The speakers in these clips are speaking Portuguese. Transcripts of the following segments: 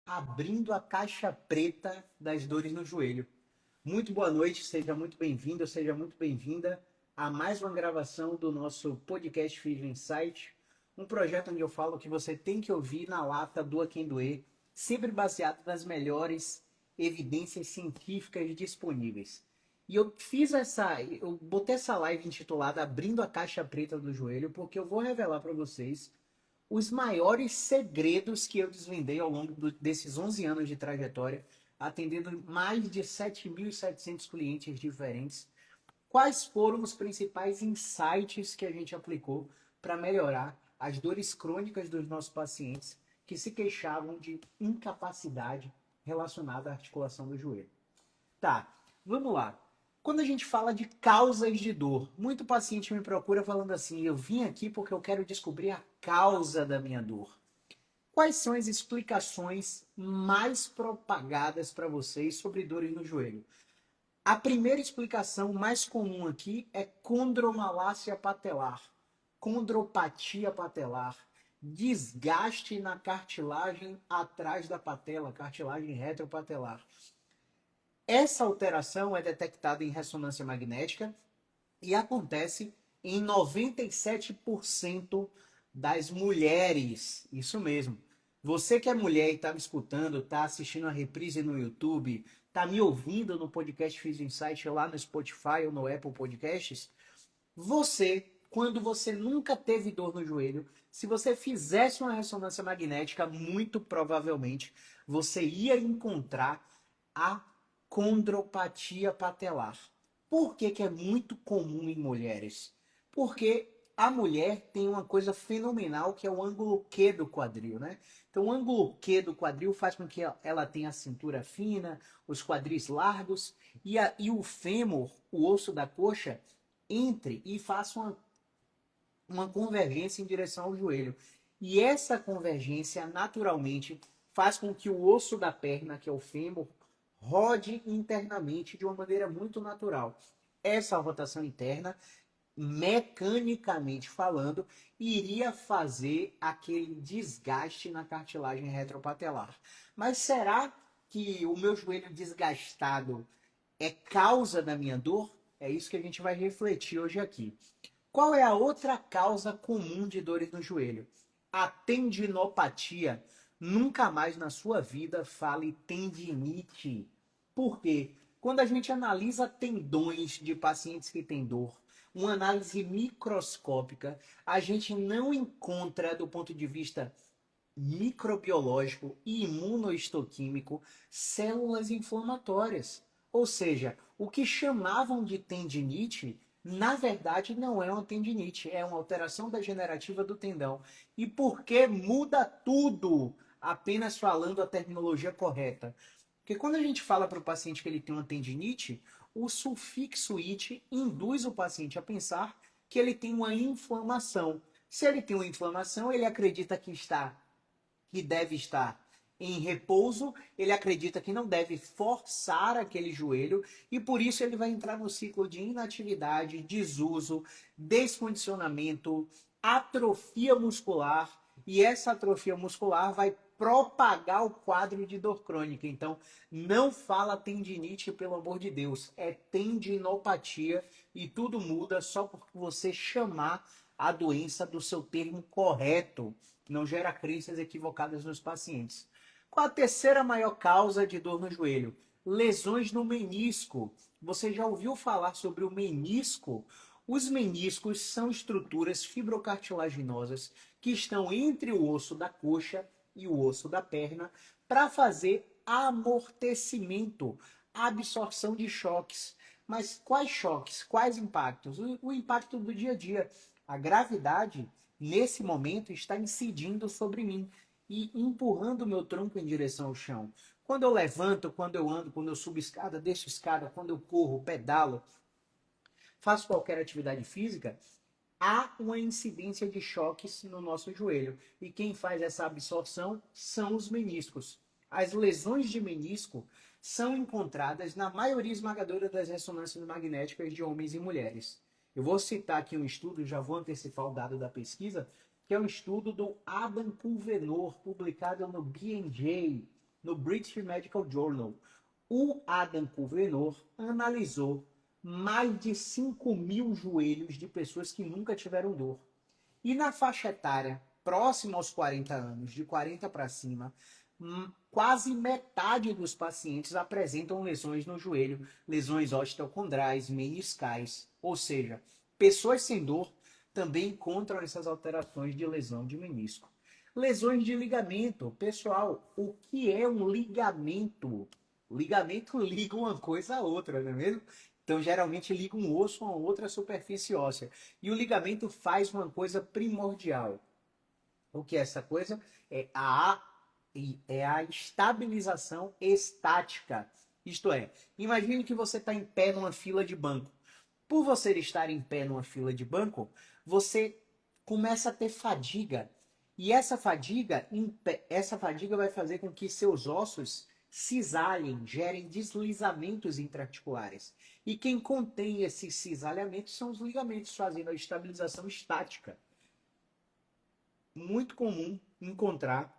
Abrindo a caixa preta das dores no joelho. Muito boa noite, seja muito bem-vindo, seja muito bem-vinda a mais uma gravação do nosso podcast Physio Insight, um projeto onde eu falo que você tem que ouvir na lata, doa quem doer, sempre baseado nas melhores evidências científicas disponíveis. E eu botei essa live intitulada Abrindo a Caixa Preta do Joelho, porque eu vou revelar para vocês os maiores segredos que eu desvendei ao longo desses 11 anos de trajetória, atendendo mais de 7.700 clientes diferentes. Quais foram os principais insights que a gente aplicou para melhorar as dores crônicas dos nossos pacientes que se queixavam de incapacidade relacionada à articulação do joelho? Tá, vamos lá. Quando a gente fala de causas de dor, muito paciente me procura falando assim: eu vim aqui porque eu quero descobrir a causa da minha dor. Quais são as explicações mais propagadas para vocês sobre dores no joelho? A primeira explicação mais comum aqui é condromalácia patelar, condropatia patelar, desgaste na cartilagem atrás da patela, cartilagem retropatelar. Essa alteração é detectada em ressonância magnética e acontece em 97% das mulheres. Isso mesmo. Você que é mulher e está me escutando, está assistindo a reprise no YouTube, está me ouvindo no podcast Physio Insight lá no Spotify ou no Apple Podcasts, quando você nunca teve dor no joelho, se você fizesse uma ressonância magnética, muito provavelmente você ia encontrar a condropatia patelar. Por que é muito comum em mulheres? Porque a mulher tem uma coisa fenomenal que é o ângulo Q do quadril, né? Então, o ângulo Q do quadril faz com que ela tenha a cintura fina, os quadris largos e o fêmur, o osso da coxa, entre e faça uma convergência em direção ao joelho. E essa convergência, naturalmente, faz com que o osso da perna, que é o fêmur, rode internamente de uma maneira muito natural. Essa rotação interna, mecanicamente falando, iria fazer aquele desgaste na cartilagem retropatelar. Mas será que o meu joelho desgastado é causa da minha dor? É isso que a gente vai refletir hoje aqui. Qual é a outra causa comum de dores no joelho? A tendinopatia. Nunca mais na sua vida fale tendinite. Por quê? Quando a gente analisa tendões de pacientes que têm dor, uma análise microscópica, a gente não encontra, do ponto de vista microbiológico e imunohistoquímico, células inflamatórias. Ou seja, o que chamavam de tendinite, na verdade não é uma tendinite, é uma alteração degenerativa do tendão. E por que muda tudo apenas falando a terminologia correta? Porque quando a gente fala para o paciente que ele tem uma tendinite, o sufixo it induz o paciente a pensar que ele tem uma inflamação. Se ele tem uma inflamação, ele acredita que deve estar em repouso, ele acredita que não deve forçar aquele joelho e por isso ele vai entrar no ciclo de inatividade, desuso, descondicionamento, atrofia muscular e essa atrofia muscular vai propagar o quadro de dor crônica. Então, não fala tendinite, pelo amor de Deus, é tendinopatia e tudo muda só por você chamar a doença do seu termo correto. Não gera crenças equivocadas nos pacientes. Qual a terceira maior causa de dor no joelho? Lesões no menisco. Você já ouviu falar sobre o menisco? Os meniscos são estruturas fibrocartilaginosas que estão entre o osso da coxa e o osso da perna para fazer amortecimento, absorção de choques. Mas quais choques? Quais impactos? O impacto do dia a dia. A gravidade, nesse momento, está incidindo sobre mim e empurrando o meu tronco em direção ao chão. Quando eu levanto, quando eu ando, quando eu subo escada, desço escada, quando eu corro, pedalo, faço qualquer atividade física, há uma incidência de choques no nosso joelho. E quem faz essa absorção são os meniscos. As lesões de menisco são encontradas na maioria esmagadora das ressonâncias magnéticas de homens e mulheres. Eu vou citar aqui um estudo, já vou antecipar o dado da pesquisa, que é um estudo do Adam Pulvenor, publicado no BMJ, no British Medical Journal, o Adam Pulvernow analisou mais de 5.000 joelhos de pessoas que nunca tiveram dor. E na faixa etária próxima aos 40 anos, de 40 para cima, quase metade dos pacientes apresentam lesões no joelho, lesões osteocondrais, meniscais. Ou seja, pessoas sem dor também encontram essas alterações de lesão de menisco. Lesões de ligamento. Pessoal, o que é um ligamento? Ligamento liga uma coisa a outra, não é mesmo? Então, geralmente liga um osso a outra superfície óssea. E o ligamento faz uma coisa primordial. O que é essa coisa? É a estabilização estática. Isto é, imagine que você está em pé numa fila de banco. Por você estar em pé numa fila de banco, você começa a ter fadiga. E essa fadiga vai fazer com que seus ossos cisalhem, gerem deslizamentos intraarticulares. E quem contém esses cisalhamentos são os ligamentos, fazendo a estabilização estática. Muito comum encontrar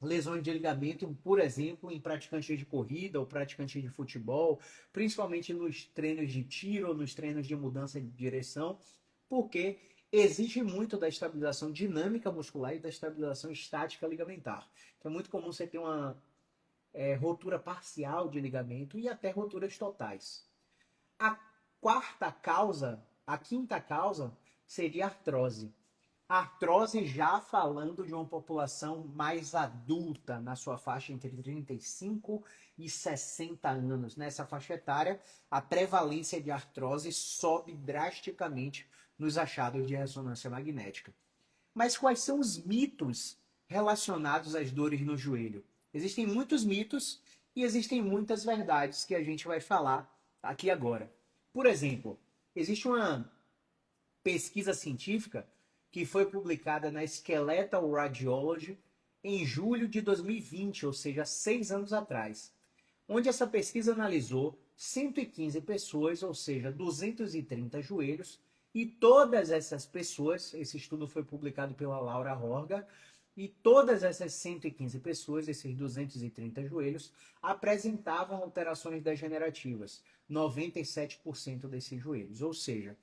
lesões de ligamento, por exemplo, em praticantes de corrida ou praticantes de futebol, principalmente nos treinos de tiro ou nos treinos de mudança de direção, porque exige muito da estabilização dinâmica muscular e da estabilização estática ligamentar. Então é muito comum você ter uma rotura parcial de ligamento e até roturas totais. A quinta causa seria artrose. Artrose já falando de uma população mais adulta, na sua faixa entre 35 e 60 anos. Nessa faixa etária, a prevalência de artrose sobe drasticamente nos achados de ressonância magnética. Mas quais são os mitos relacionados às dores no joelho? Existem muitos mitos e existem muitas verdades que a gente vai falar aqui agora. Por exemplo, existe uma pesquisa científica que foi publicada na Skeletal Radiology em julho de 2020, ou seja, 6 anos atrás, onde essa pesquisa analisou 115 pessoas, ou seja, 230 joelhos, e todas essas pessoas, esse estudo foi publicado pela Laura Horga, e todas essas 115 pessoas, esses 230 joelhos, apresentavam alterações degenerativas, 97% desses joelhos, ou seja,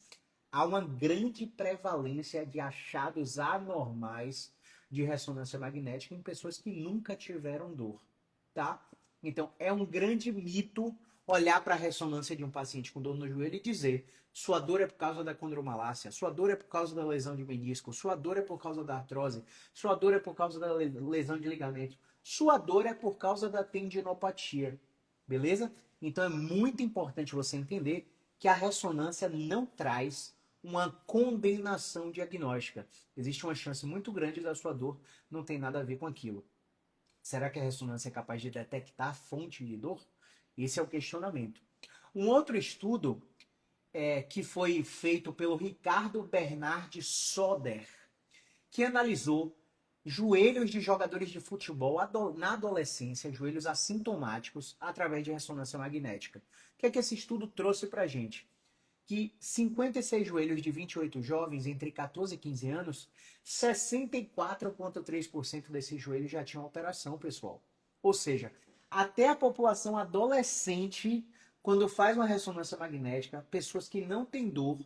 há uma grande prevalência de achados anormais de ressonância magnética em pessoas que nunca tiveram dor, tá? Então, é um grande mito olhar para a ressonância de um paciente com dor no joelho e dizer: sua dor é por causa da condromalácia, sua dor é por causa da lesão de menisco, sua dor é por causa da artrose, sua dor é por causa da lesão de ligamento, sua dor é por causa da tendinopatia, beleza? Então, é muito importante você entender que a ressonância não traz uma condenação diagnóstica. Existe uma chance muito grande da sua dor não ter nada a ver com aquilo. Será que a ressonância é capaz de detectar a fonte de dor? Esse é o questionamento. Um outro estudo que foi feito pelo Ricardo Bernard Soder, que analisou joelhos de jogadores de futebol na adolescência, joelhos assintomáticos, através de ressonância magnética. O que é que esse estudo trouxe para a gente? Que 56 joelhos de 28 jovens entre 14 e 15 anos, 64,3% desses joelhos já tinham alteração, pessoal. Ou seja, até a população adolescente, quando faz uma ressonância magnética, pessoas que não têm dor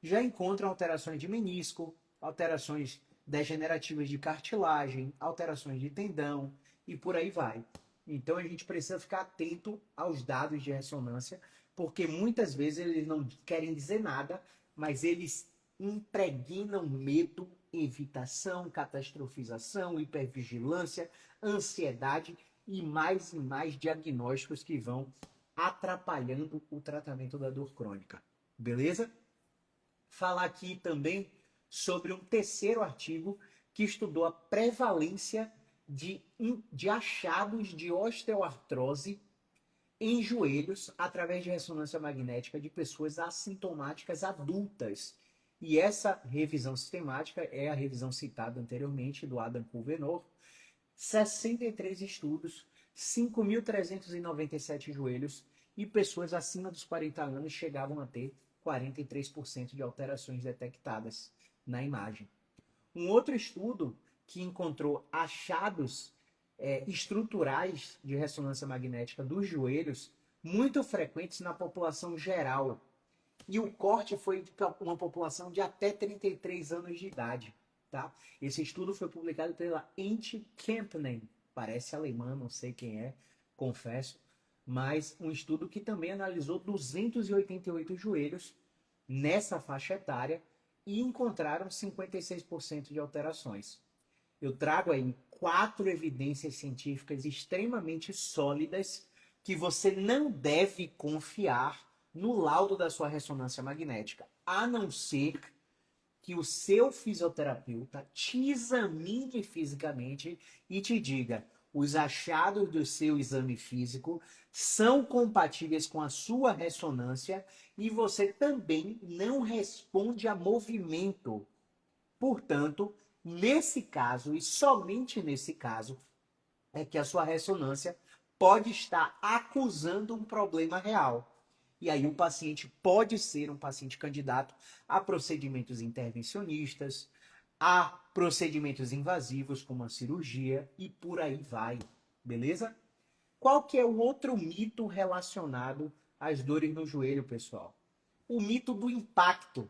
já encontram alterações de menisco, alterações degenerativas de cartilagem, alterações de tendão e por aí vai. Então a gente precisa ficar atento aos dados de ressonância, porque muitas vezes eles não querem dizer nada, mas eles impregnam medo, evitação, catastrofização, hipervigilância, ansiedade e mais diagnósticos que vão atrapalhando o tratamento da dor crônica. Beleza? Falar aqui também sobre um terceiro artigo que estudou a prevalência de achados de osteoartrose em joelhos através de ressonância magnética de pessoas assintomáticas adultas. E essa revisão sistemática é a revisão citada anteriormente do Adam Pulvernow. 63 estudos, 5.397 joelhos e pessoas acima dos 40 anos chegavam a ter 43% de alterações detectadas na imagem. Um outro estudo que encontrou achados estruturais de ressonância magnética dos joelhos muito frequentes na população geral. E o corte foi para uma população de até 33 anos de idade. Tá? Esse estudo foi publicado pela Ente Kempnen, parece alemã, não sei quem é, confesso, mas um estudo que também analisou 288 joelhos nessa faixa etária e encontraram 56% de alterações. Eu trago aí 4 evidências científicas extremamente sólidas que você não deve confiar no laudo da sua ressonância magnética, a não ser que o seu fisioterapeuta te examine fisicamente e te diga: os achados do seu exame físico são compatíveis com a sua ressonância e você também não responde a movimento. Portanto, nesse caso, e somente nesse caso, é que a sua ressonância pode estar acusando um problema real. E aí o paciente pode ser um paciente candidato a procedimentos intervencionistas, a procedimentos invasivos como a cirurgia e por aí vai, beleza? Qual que é o outro mito relacionado às dores no joelho, pessoal? O mito do impacto.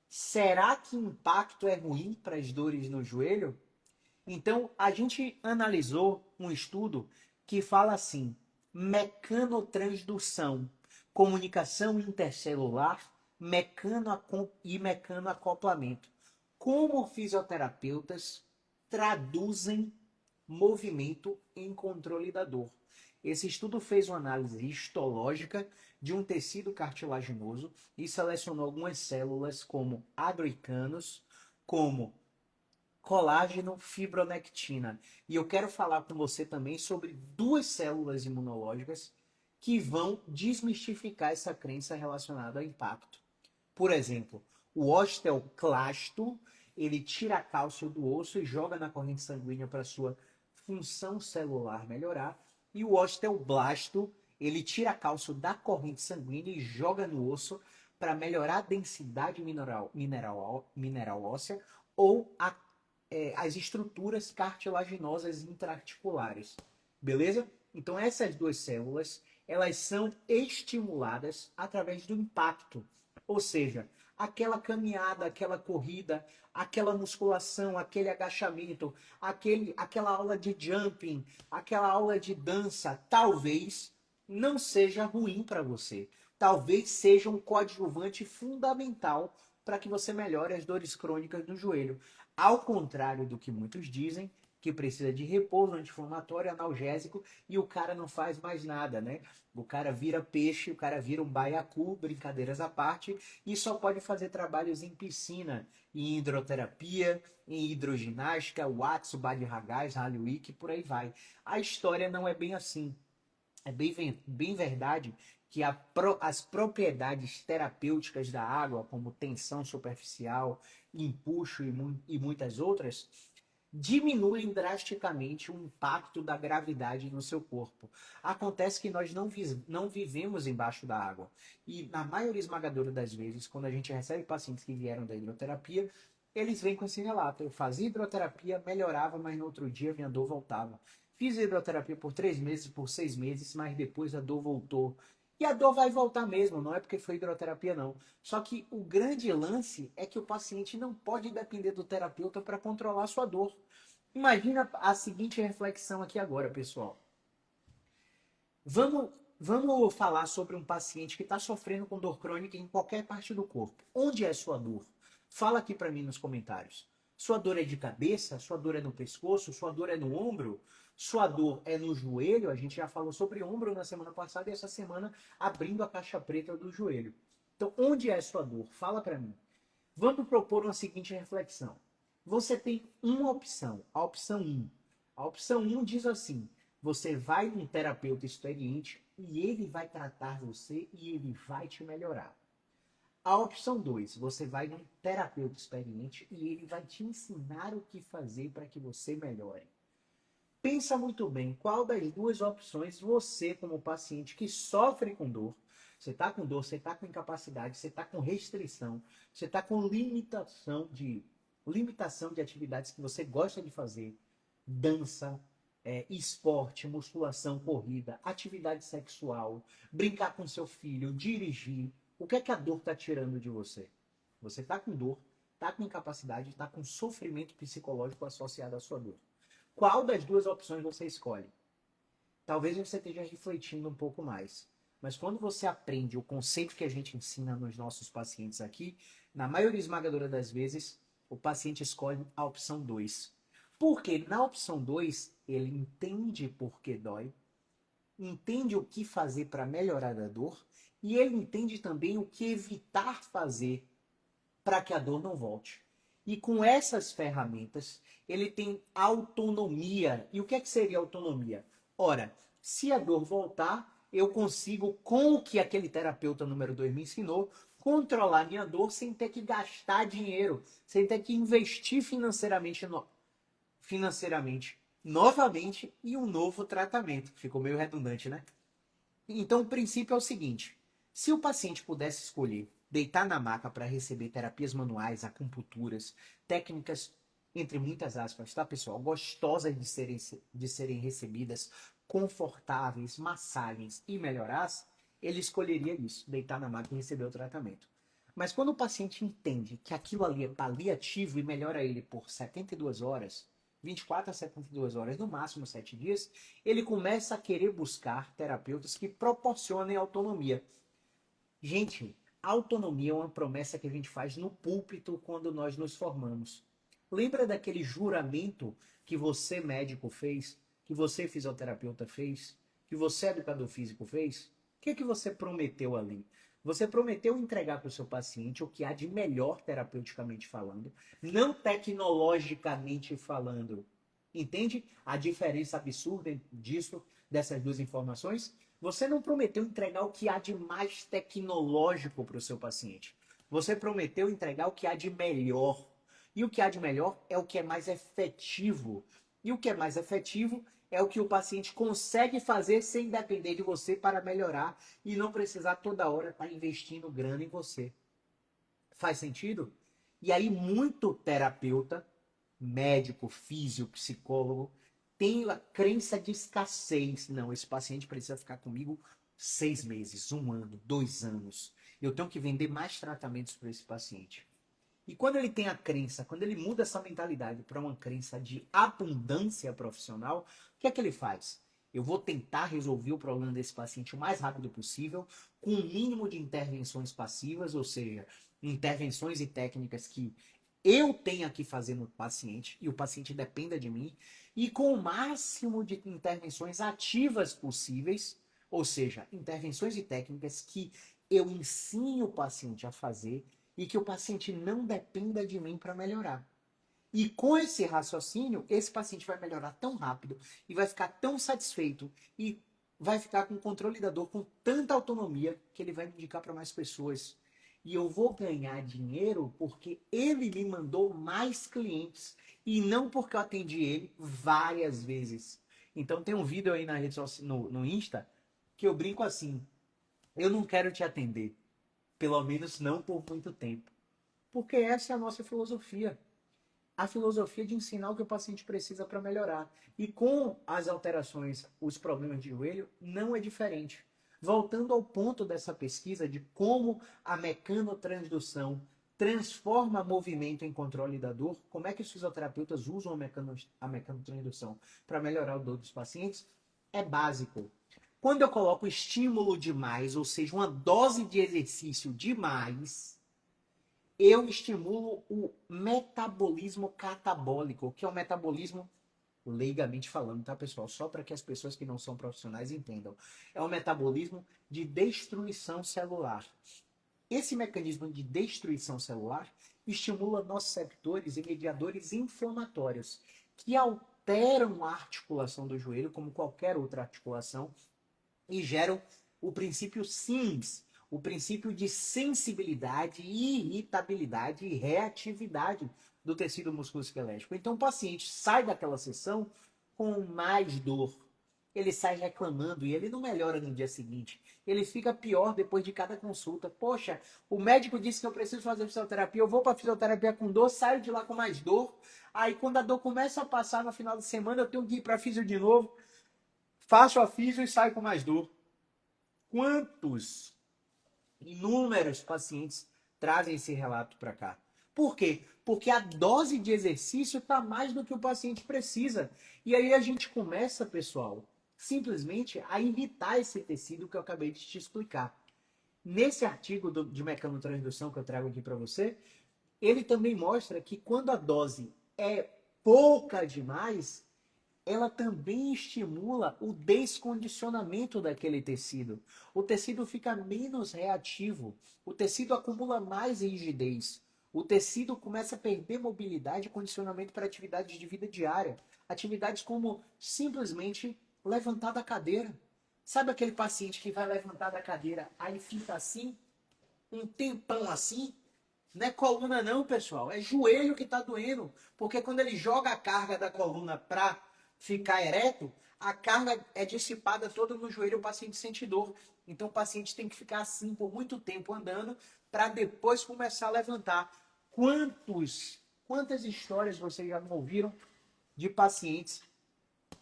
Será que impacto é ruim para as dores no joelho? Então, a gente analisou um estudo que fala assim: mecanotransdução, comunicação intercelular, e mecanoacoplamento. Como fisioterapeutas traduzem movimento em controle da dor. Esse estudo fez uma análise histológica de um tecido cartilaginoso e selecionou algumas células como agroicanos, como colágeno, fibronectina. E eu quero falar com você também sobre 2 células imunológicas que vão desmistificar essa crença relacionada ao impacto. Por exemplo, o osteoclasto, ele tira cálcio do osso e joga na corrente sanguínea para sua função celular melhorar. E o osteoblasto, ele tira cálcio da corrente sanguínea e joga no osso para melhorar a densidade mineral óssea ou as estruturas cartilaginosas intraarticulares. Beleza? Então essas 2 células, elas são estimuladas através do impacto. Ou seja, aquela caminhada, aquela corrida, aquela musculação, aquele agachamento, aquela aula de jumping, aquela aula de dança, talvez não seja ruim para você. Talvez seja um coadjuvante fundamental para que você melhore as dores crônicas do joelho. Ao contrário do que muitos dizem, que precisa de repouso anti-inflamatório, analgésico, e o cara não faz mais nada, né? O cara vira peixe, o cara vira um baiacu, brincadeiras à parte, e só pode fazer trabalhos em piscina, em hidroterapia, em hidroginástica, Watsu, Bhajan, Hallyu, por aí vai. A história não é bem assim. É bem verdade que as propriedades terapêuticas da água, como tensão superficial, empuxo e muitas outras, diminuem drasticamente o impacto da gravidade no seu corpo. Acontece que nós não vivemos embaixo da água. E na maioria esmagadora das vezes, quando a gente recebe pacientes que vieram da hidroterapia, eles vêm com esse relato: eu fazia hidroterapia, melhorava, mas no outro dia minha dor voltava. Fiz hidroterapia por 3 meses, por 6 meses, mas depois a dor voltou. E a dor vai voltar mesmo, não é porque foi hidroterapia, não. Só que o grande lance é que o paciente não pode depender do terapeuta para controlar a sua dor. Imagina a seguinte reflexão aqui agora, pessoal. Vamos falar sobre um paciente que está sofrendo com dor crônica em qualquer parte do corpo. Onde é sua dor? Fala aqui para mim nos comentários. Sua dor é de cabeça? Sua dor é no pescoço? Sua dor é no ombro? Sua dor é no joelho? A gente já falou sobre ombro na semana passada e essa semana abrindo a caixa preta do joelho. Então, onde é sua dor? Fala para mim. Vamos propor uma seguinte reflexão. Você tem uma opção, a opção 1. A opção 1 diz assim: você vai num terapeuta experiente e ele vai tratar você e ele vai te melhorar. A opção 2, você vai num terapeuta experiente e ele vai te ensinar o que fazer para que você melhore. Pensa muito bem qual das 2 opções você, como paciente que sofre com dor, você está com dor, você está com incapacidade, você está com restrição, você está com limitação de atividades que você gosta de fazer, dança, esporte, musculação, corrida, atividade sexual, brincar com seu filho, dirigir. O que é que a dor está tirando de você? Você está com dor, está com incapacidade, está com sofrimento psicológico associado à sua dor. Qual das duas opções você escolhe? Talvez você esteja refletindo um pouco mais. Mas quando você aprende o conceito que a gente ensina nos nossos pacientes aqui, na maioria esmagadora das vezes, o paciente escolhe a opção 2. Porque na opção 2, ele entende por que dói, entende o que fazer para melhorar a dor e ele entende também o que evitar fazer para que a dor não volte. E com essas ferramentas, ele tem autonomia. E o que é que seria autonomia? Ora, se a dor voltar, eu consigo, com o que aquele terapeuta número 2 me ensinou, controlar minha dor sem ter que gastar dinheiro, sem ter que investir financeiramente novamente e um novo tratamento. Ficou meio redundante, né? Então, o princípio é o seguinte: se o paciente pudesse escolher deitar na maca para receber terapias manuais, acupunturas, técnicas, entre muitas aspas, tá, pessoal? Gostosas de serem recebidas, confortáveis, massagens e melhoradas, ele escolheria isso, deitar na maca e receber o tratamento. Mas quando o paciente entende que aquilo ali é paliativo e melhora ele por 72 horas, 24 a 72 horas, no máximo 7 dias, ele começa a querer buscar terapeutas que proporcionem autonomia. Gente, autonomia é uma promessa que a gente faz no púlpito quando nós nos formamos. Lembra daquele juramento que você, médico, fez, que você, fisioterapeuta, fez, que você, educador físico, fez? O que é que você prometeu ali? Você prometeu entregar para o seu paciente o que há de melhor terapeuticamente falando, não tecnologicamente falando. Entende a diferença absurda disso, dessas duas informações? Você não prometeu entregar o que há de mais tecnológico para o seu paciente. Você prometeu entregar o que há de melhor. E o que há de melhor é o que é mais efetivo. E o que é mais efetivo é o que o paciente consegue fazer sem depender de você para melhorar e não precisar toda hora estar investindo grana em você. Faz sentido? E aí muito terapeuta, médico, físico, psicólogo, tem a crença de escassez. Não, esse paciente precisa ficar comigo 6 meses, 1 ano, 2 anos. Eu tenho que vender mais tratamentos para esse paciente. E quando ele tem a crença, quando ele muda essa mentalidade para uma crença de abundância profissional, o que é que ele faz? Eu vou tentar resolver o problema desse paciente o mais rápido possível, com o mínimo de intervenções passivas, ou seja, intervenções e técnicas que eu tenha que fazer no paciente e o paciente dependa de mim, e com o máximo de intervenções ativas possíveis, ou seja, intervenções e técnicas que eu ensino o paciente a fazer e que o paciente não dependa de mim para melhorar. E com esse raciocínio, esse paciente vai melhorar tão rápido e vai ficar tão satisfeito e vai ficar com o controle da dor com tanta autonomia que ele vai me indicar para mais pessoas. E eu vou ganhar dinheiro porque ele me mandou mais clientes e não porque eu atendi ele várias vezes. Então tem um vídeo aí na rede social, no Insta, que eu brinco assim: eu não quero te atender, pelo menos não por muito tempo. Porque essa é a nossa filosofia. A filosofia de ensinar o que o paciente precisa para melhorar. E com as alterações, os problemas de joelho, não é diferente. Voltando ao ponto dessa pesquisa de como a mecanotransdução transforma movimento em controle da dor, como é que os fisioterapeutas usam a mecanotransdução para melhorar o dor dos pacientes, é básico. Quando eu coloco estímulo demais, ou seja, uma dose de exercício demais, eu estimulo o metabolismo catabólico, que é o metabolismo, leigamente falando, tá, pessoal? Só para que as pessoas que não são profissionais entendam. É o metabolismo de destruição celular. Esse mecanismo de destruição celular estimula nociceptores e mediadores inflamatórios, que alteram a articulação do joelho, como qualquer outra articulação, e geram o princípio SIMS, o princípio de sensibilidade, irritabilidade e reatividade do tecido musculoesquelético. Então o paciente sai daquela sessão com mais dor. ele sai reclamando e ele não melhora no dia seguinte. Ele fica pior depois de cada consulta. Poxa, o médico disse que eu preciso fazer fisioterapia, eu vou para fisioterapia com dor, saio de lá com mais dor. Aí quando a dor começa a passar no final de semana, eu tenho que ir para fisio de novo, faço a fisio e saio com mais dor. Quantos inúmeros pacientes trazem esse relato para cá? Por quê? Porque a dose de exercício está mais do que o paciente precisa. E aí a gente começa, pessoal, simplesmente a irritar esse tecido que eu acabei de te explicar. Nesse artigo de mecanotransdução que eu trago aqui para você, ele também mostra que quando a dose é pouca demais, ela também estimula o descondicionamento daquele tecido. O tecido fica menos reativo, o tecido acumula mais rigidez, o tecido começa a perder mobilidade e condicionamento para atividades de vida diária. Atividades como simplesmente levantar da cadeira. Sabe aquele paciente que vai levantar da cadeira, aí fica assim, um tempão assim? Não é coluna não, pessoal, é joelho que está doendo. Porque quando ele joga a carga da coluna para ficar ereto, a carga é dissipada toda no joelho, o paciente sente dor. Então o paciente tem que ficar assim por muito tempo andando para depois começar a levantar. Quantas histórias vocês já ouviram de pacientes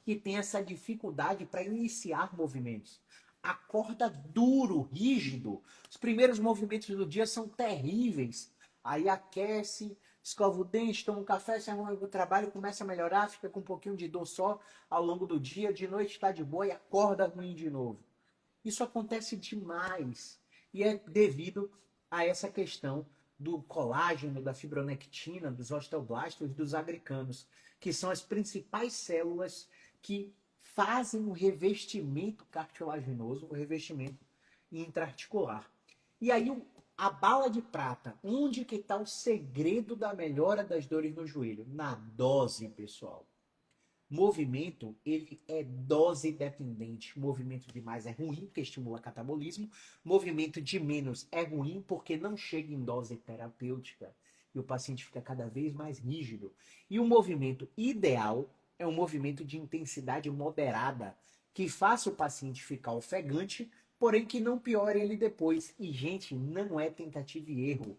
que têm essa dificuldade para iniciar movimentos? Acorda duro, rígido. Os primeiros movimentos do dia são terríveis. Aí aquece, escova o dente, toma um café, sai para o trabalho, começa a melhorar, fica com um pouquinho de dor só ao longo do dia, de noite está de boa e acorda ruim de novo. Isso acontece demais e é devido a essa questão do colágeno, da fibronectina, dos osteoblastos, dos agricanos, que são as principais células que fazem o revestimento cartilaginoso, o revestimento intraarticular. E aí a bala de prata, onde que está o segredo da melhora das dores no joelho? Na dose, pessoal. Movimento, ele é dose dependente. Movimento demais é ruim, porque estimula catabolismo. Movimento de menos é ruim, porque não chega em dose terapêutica. E o paciente fica cada vez mais rígido. E o movimento ideal é um movimento de intensidade moderada, que faça o paciente ficar ofegante, porém que não piore ele depois. E, gente, não é tentativa e erro.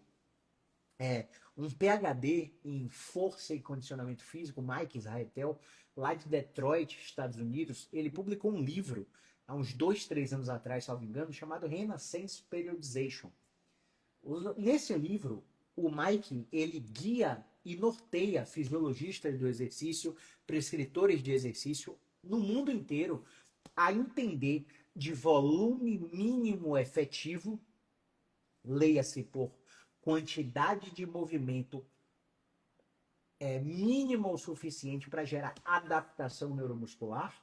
Um PhD em força e condicionamento físico, Mike Israetel, lá de Detroit, Estados Unidos, ele publicou um livro há uns 2, 3 anos atrás, se não me engano, chamado Renaissance Periodization. Nesse livro, o Mike, ele guia e norteia fisiologistas do exercício, prescritores de exercício no mundo inteiro a entender de volume mínimo efetivo, leia-se por quantidade de movimento mínima o suficiente para gerar adaptação neuromuscular,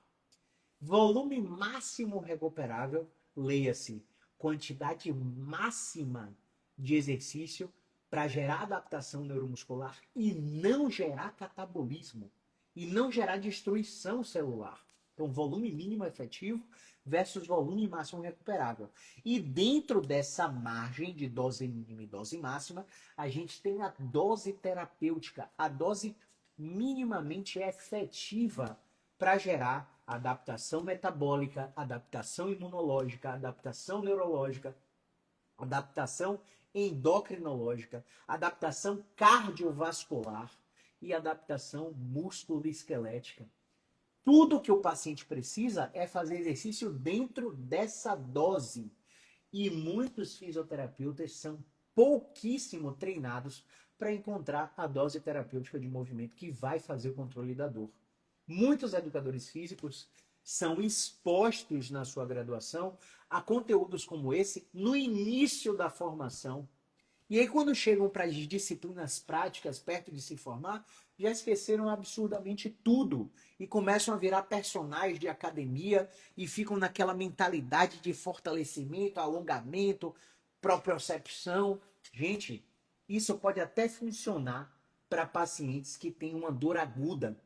volume máximo recuperável, leia-se quantidade máxima de exercício para gerar adaptação neuromuscular e não gerar catabolismo e não gerar destruição celular. Então, volume mínimo efetivo versus volume máximo recuperável. E dentro dessa margem de dose mínima e dose máxima, a gente tem a dose terapêutica, a dose minimamente efetiva para gerar adaptação metabólica, adaptação imunológica, adaptação neurológica, adaptação endocrinológica, adaptação cardiovascular e adaptação músculo-esquelética. Tudo que o paciente precisa é fazer exercício dentro dessa dose. E muitos fisioterapeutas são pouquíssimo treinados para encontrar a dose terapêutica de movimento que vai fazer o controle da dor. Muitos educadores físicos são expostos na sua graduação a conteúdos como esse no início da formação. E aí, quando chegam para as disciplinas práticas, perto de se formar, já esqueceram absurdamente tudo e começam a virar personagens de academia e ficam naquela mentalidade de fortalecimento, alongamento, propriocepção. Gente, isso pode até funcionar para pacientes que têm uma dor aguda,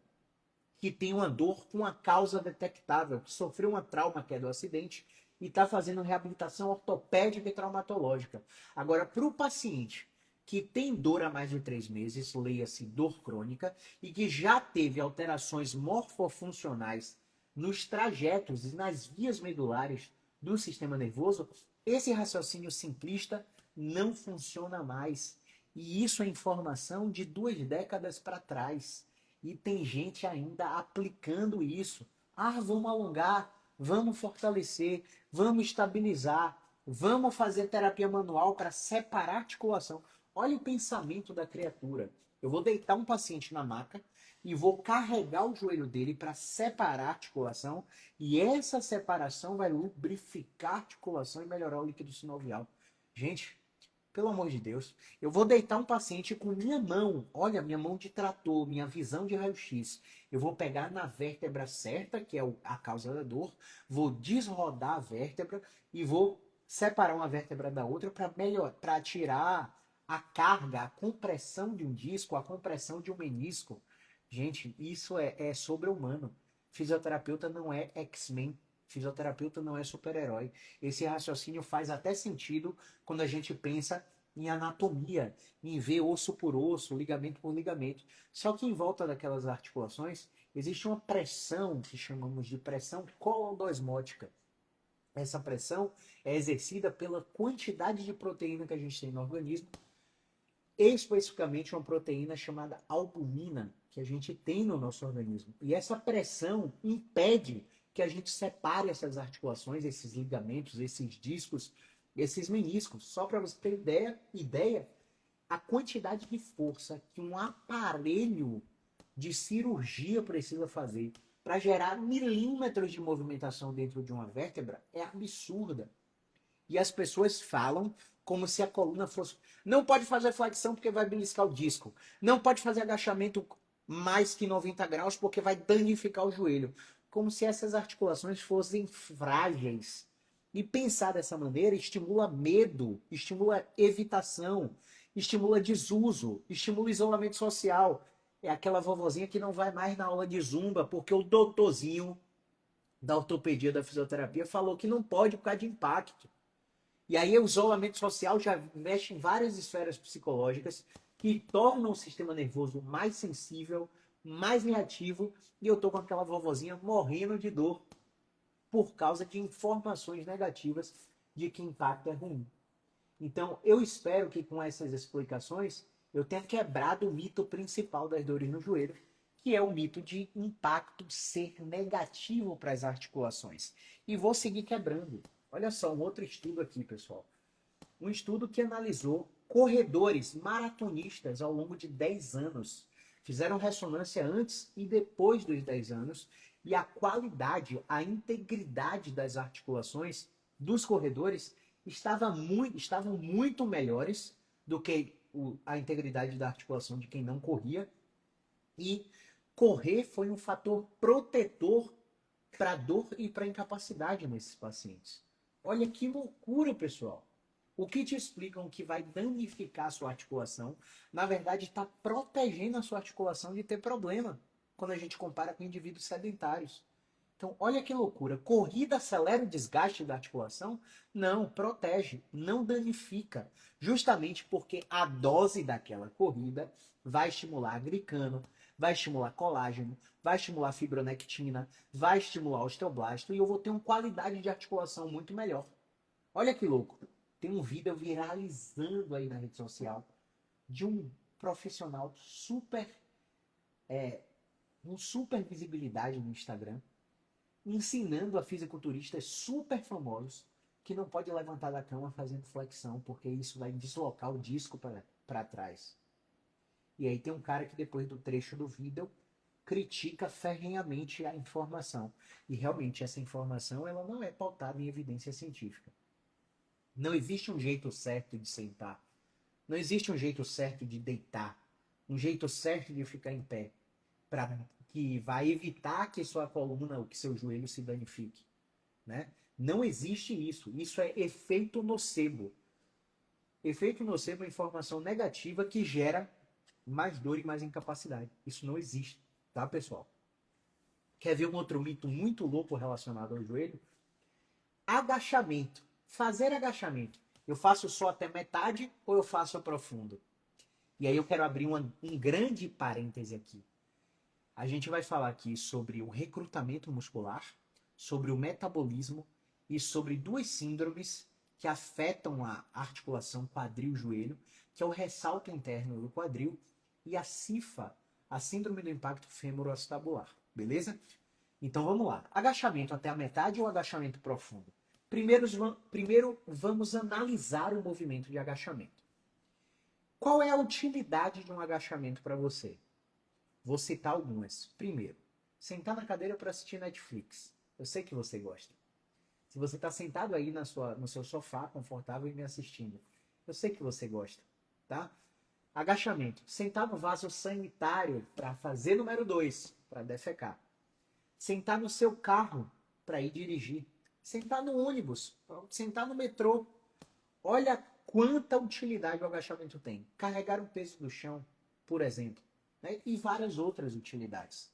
que têm uma dor com a causa detectável, que sofreu uma trauma, que é do acidente, e está fazendo reabilitação ortopédica e traumatológica. Agora, para o paciente que tem dor há mais de 3 meses, leia-se dor crônica, e que já teve alterações morfofuncionais nos trajetos e nas vias medulares do sistema nervoso, esse raciocínio simplista não funciona mais. E isso é informação de 2 décadas para trás. E tem gente ainda aplicando isso. Ah, vamos alongar, vamos fortalecer, vamos estabilizar, vamos fazer terapia manual para separar a articulação. Olha o pensamento da criatura. Eu vou deitar um paciente na maca e vou carregar o joelho dele para separar a articulação, e essa separação vai lubrificar a articulação e melhorar o líquido sinovial. Gente, pelo amor de Deus, eu vou deitar um paciente com minha mão, olha, minha mão de trator, minha visão de raio-x. Eu vou pegar na vértebra certa, que é a causa da dor, vou desrodar a vértebra e vou separar uma vértebra da outra para tirar a carga, a compressão de um disco, a compressão de um menisco. Gente, isso é sobre-humano. Fisioterapeuta não é X-Men. Fisioterapeuta não é super-herói. Esse raciocínio faz até sentido quando a gente pensa em anatomia, em ver osso por osso, ligamento por ligamento. Só que em volta daquelas articulações existe uma pressão que chamamos de pressão colodosmótica. Essa pressão é exercida pela quantidade de proteína que a gente tem no organismo, especificamente uma proteína chamada albumina, que a gente tem no nosso organismo. E essa pressão impede que a gente separe essas articulações, esses ligamentos, esses discos, esses meniscos. Só para você ter ideia, a quantidade de força que um aparelho de cirurgia precisa fazer para gerar milímetros de movimentação dentro de uma vértebra é absurda. E as pessoas falam como se a coluna fosse... Não pode fazer flexão porque vai beliscar o disco. Não pode fazer agachamento mais que 90 graus porque vai danificar o joelho. Como se essas articulações fossem frágeis. E pensar dessa maneira estimula medo, estimula evitação, estimula desuso, estimula isolamento social. É aquela vovozinha que não vai mais na aula de zumba porque o doutorzinho da ortopedia da fisioterapia falou que não pode por causa de impacto. E aí o isolamento social já mexe em várias esferas psicológicas que tornam o sistema nervoso mais sensível, mais reativo, e eu tô com aquela vovozinha morrendo de dor por causa de informações negativas de que impacto é ruim. Então, eu espero que com essas explicações eu tenha quebrado o mito principal das dores no joelho, que é o mito de impacto ser negativo para as articulações. E vou seguir quebrando. Olha só, um outro estudo aqui, pessoal. Um estudo que analisou corredores maratonistas ao longo de 10 anos. Fizeram ressonância antes e depois dos 10 anos. E a qualidade, a integridade das articulações dos corredores estavam muito melhores do que a integridade da articulação de quem não corria. E correr foi um fator protetor para dor e para incapacidade nesses pacientes. Olha que loucura, pessoal. O que te explicam que vai danificar a sua articulação, na verdade está protegendo a sua articulação de ter problema, quando a gente compara com indivíduos sedentários. Então, olha que loucura. Corrida acelera o desgaste da articulação? Não, protege, não danifica. Justamente porque a dose daquela corrida vai estimular glicano, vai estimular colágeno, vai estimular fibronectina, vai estimular osteoblasto e eu vou ter uma qualidade de articulação muito melhor. Olha que louco. Tem um vídeo viralizando aí na rede social de um profissional com super visibilidade no Instagram, ensinando a fisiculturistas super famosos que não pode levantar da cama fazendo flexão, porque isso vai deslocar o disco para trás. E aí tem um cara que depois do trecho do vídeo critica ferrenhamente a informação. E realmente essa informação ela não é pautada em evidência científica. Não existe um jeito certo de sentar. Não existe um jeito certo de deitar. Um jeito certo de ficar em pé. Que vai evitar que sua coluna ou que seu joelho se danifique. Né? Não existe isso. Isso é efeito nocebo. Efeito nocebo é informação negativa que gera mais dor e mais incapacidade. Isso não existe. Tá, pessoal? Quer ver um outro mito muito louco relacionado ao joelho? Agachamento. Fazer agachamento. Eu faço só até metade ou eu faço profundo? E aí eu quero abrir um grande parêntese aqui. A gente vai falar aqui sobre o recrutamento muscular, sobre o metabolismo e sobre duas síndromes que afetam a articulação quadril-joelho, que é o ressalto interno do quadril e a CIFA, a síndrome do impacto fêmuro-acetabular. Beleza? Então vamos lá. Agachamento até a metade ou agachamento profundo? Primeiro vamos analisar o movimento de agachamento. Qual é a utilidade de um agachamento para você? Vou citar algumas. Primeiro, sentar na cadeira para assistir Netflix. Eu sei que você gosta. Se você está sentado aí no seu sofá, confortável e me assistindo, eu sei que você gosta, tá? Agachamento. Sentar no vaso sanitário para fazer número 2, para defecar. Sentar no seu carro para ir dirigir. Sentar no ônibus, sentar no metrô. Olha quanta utilidade o agachamento tem. Carregar um peso do chão, por exemplo, né? E várias outras utilidades.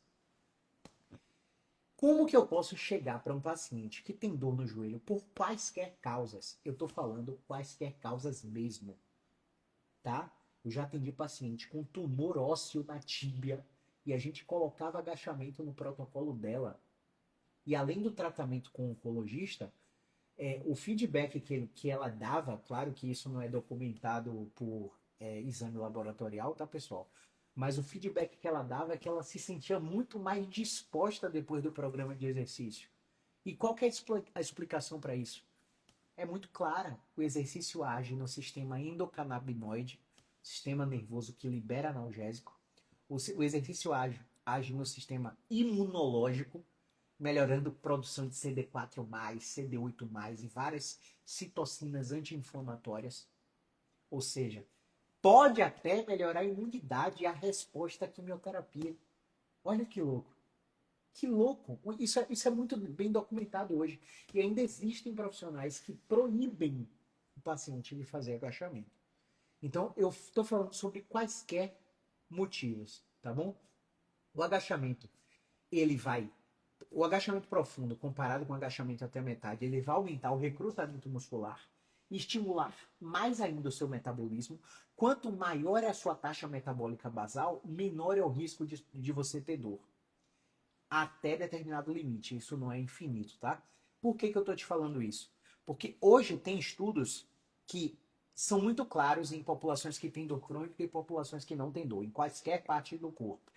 Como que eu posso chegar para um paciente que tem dor no joelho por quaisquer causas? Eu estou falando quaisquer causas mesmo, tá? Eu já atendi paciente com tumor ósseo na tíbia e a gente colocava agachamento no protocolo dela. E além do tratamento com o oncologista, o feedback que ela dava, claro que isso não é documentado por exame laboratorial, tá, pessoal? Mas o feedback que ela dava é que ela se sentia muito mais disposta depois do programa de exercício. E qual que é a explicação para isso? É muito clara. O exercício age no sistema endocannabinoide, sistema nervoso que libera analgésico. O exercício age no sistema imunológico, melhorando a produção de CD4+, CD8+, e várias citocinas anti-inflamatórias. Ou seja, pode até melhorar a imunidade e a resposta à quimioterapia. Olha que louco. Que louco. Isso é muito bem documentado hoje. E ainda existem profissionais que proíbem o paciente de fazer agachamento. Então, eu estou falando sobre quaisquer motivos, tá bom? O agachamento, o agachamento profundo, comparado com o agachamento até a metade, ele vai aumentar o recrutamento muscular, estimular mais ainda o seu metabolismo. Quanto maior é a sua taxa metabólica basal, menor é o risco de você ter dor. Até determinado limite, isso não é infinito, tá? Por que eu estou te falando isso? Porque hoje tem estudos que são muito claros em populações que têm dor crônica e populações que não têm dor, em quaisquer parte do corpo.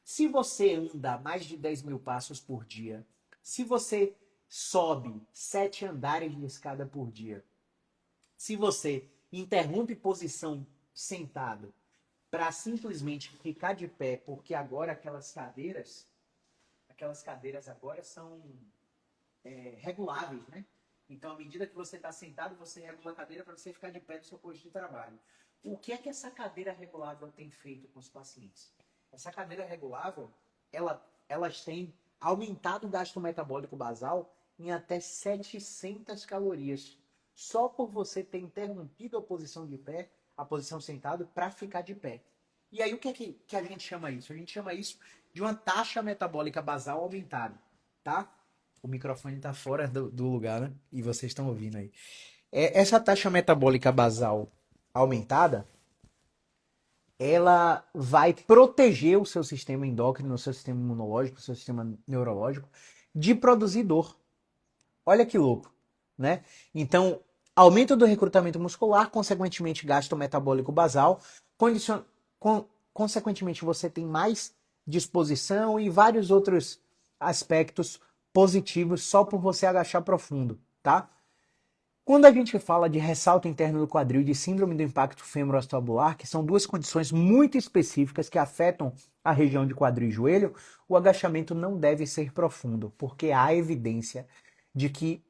Se você anda mais de 10 mil passos por dia, se você sobe 7 andares de escada por dia, se você interrompe posição sentado para simplesmente ficar de pé, porque agora aquelas cadeiras agora são reguláveis, né? Então, à medida que você está sentado, você regula a cadeira para você ficar de pé no seu posto de trabalho. O que é que essa cadeira regulável tem feito com os pacientes? Essa cadeira regulável, elas têm aumentado o gasto metabólico basal em até 700 calorias. Só por você ter interrompido a posição de pé, a posição sentado, para ficar de pé. E aí o que a gente chama isso? A gente chama isso de uma taxa metabólica basal aumentada, tá? O microfone está fora do lugar, né? E vocês estão ouvindo aí. Essa taxa metabólica basal aumentada, ela vai proteger o seu sistema endócrino, o seu sistema imunológico, o seu sistema neurológico de produzir dor. Olha que louco, né? Então, aumento do recrutamento muscular, consequentemente gasto metabólico basal, consequentemente você tem mais disposição e vários outros aspectos positivos só por você agachar profundo, tá? Quando a gente fala de ressalto interno do quadril, de síndrome do impacto fêmuro-acetabular, que são duas condições muito específicas que afetam a região de quadril e joelho, o agachamento não deve ser profundo, porque há evidência de que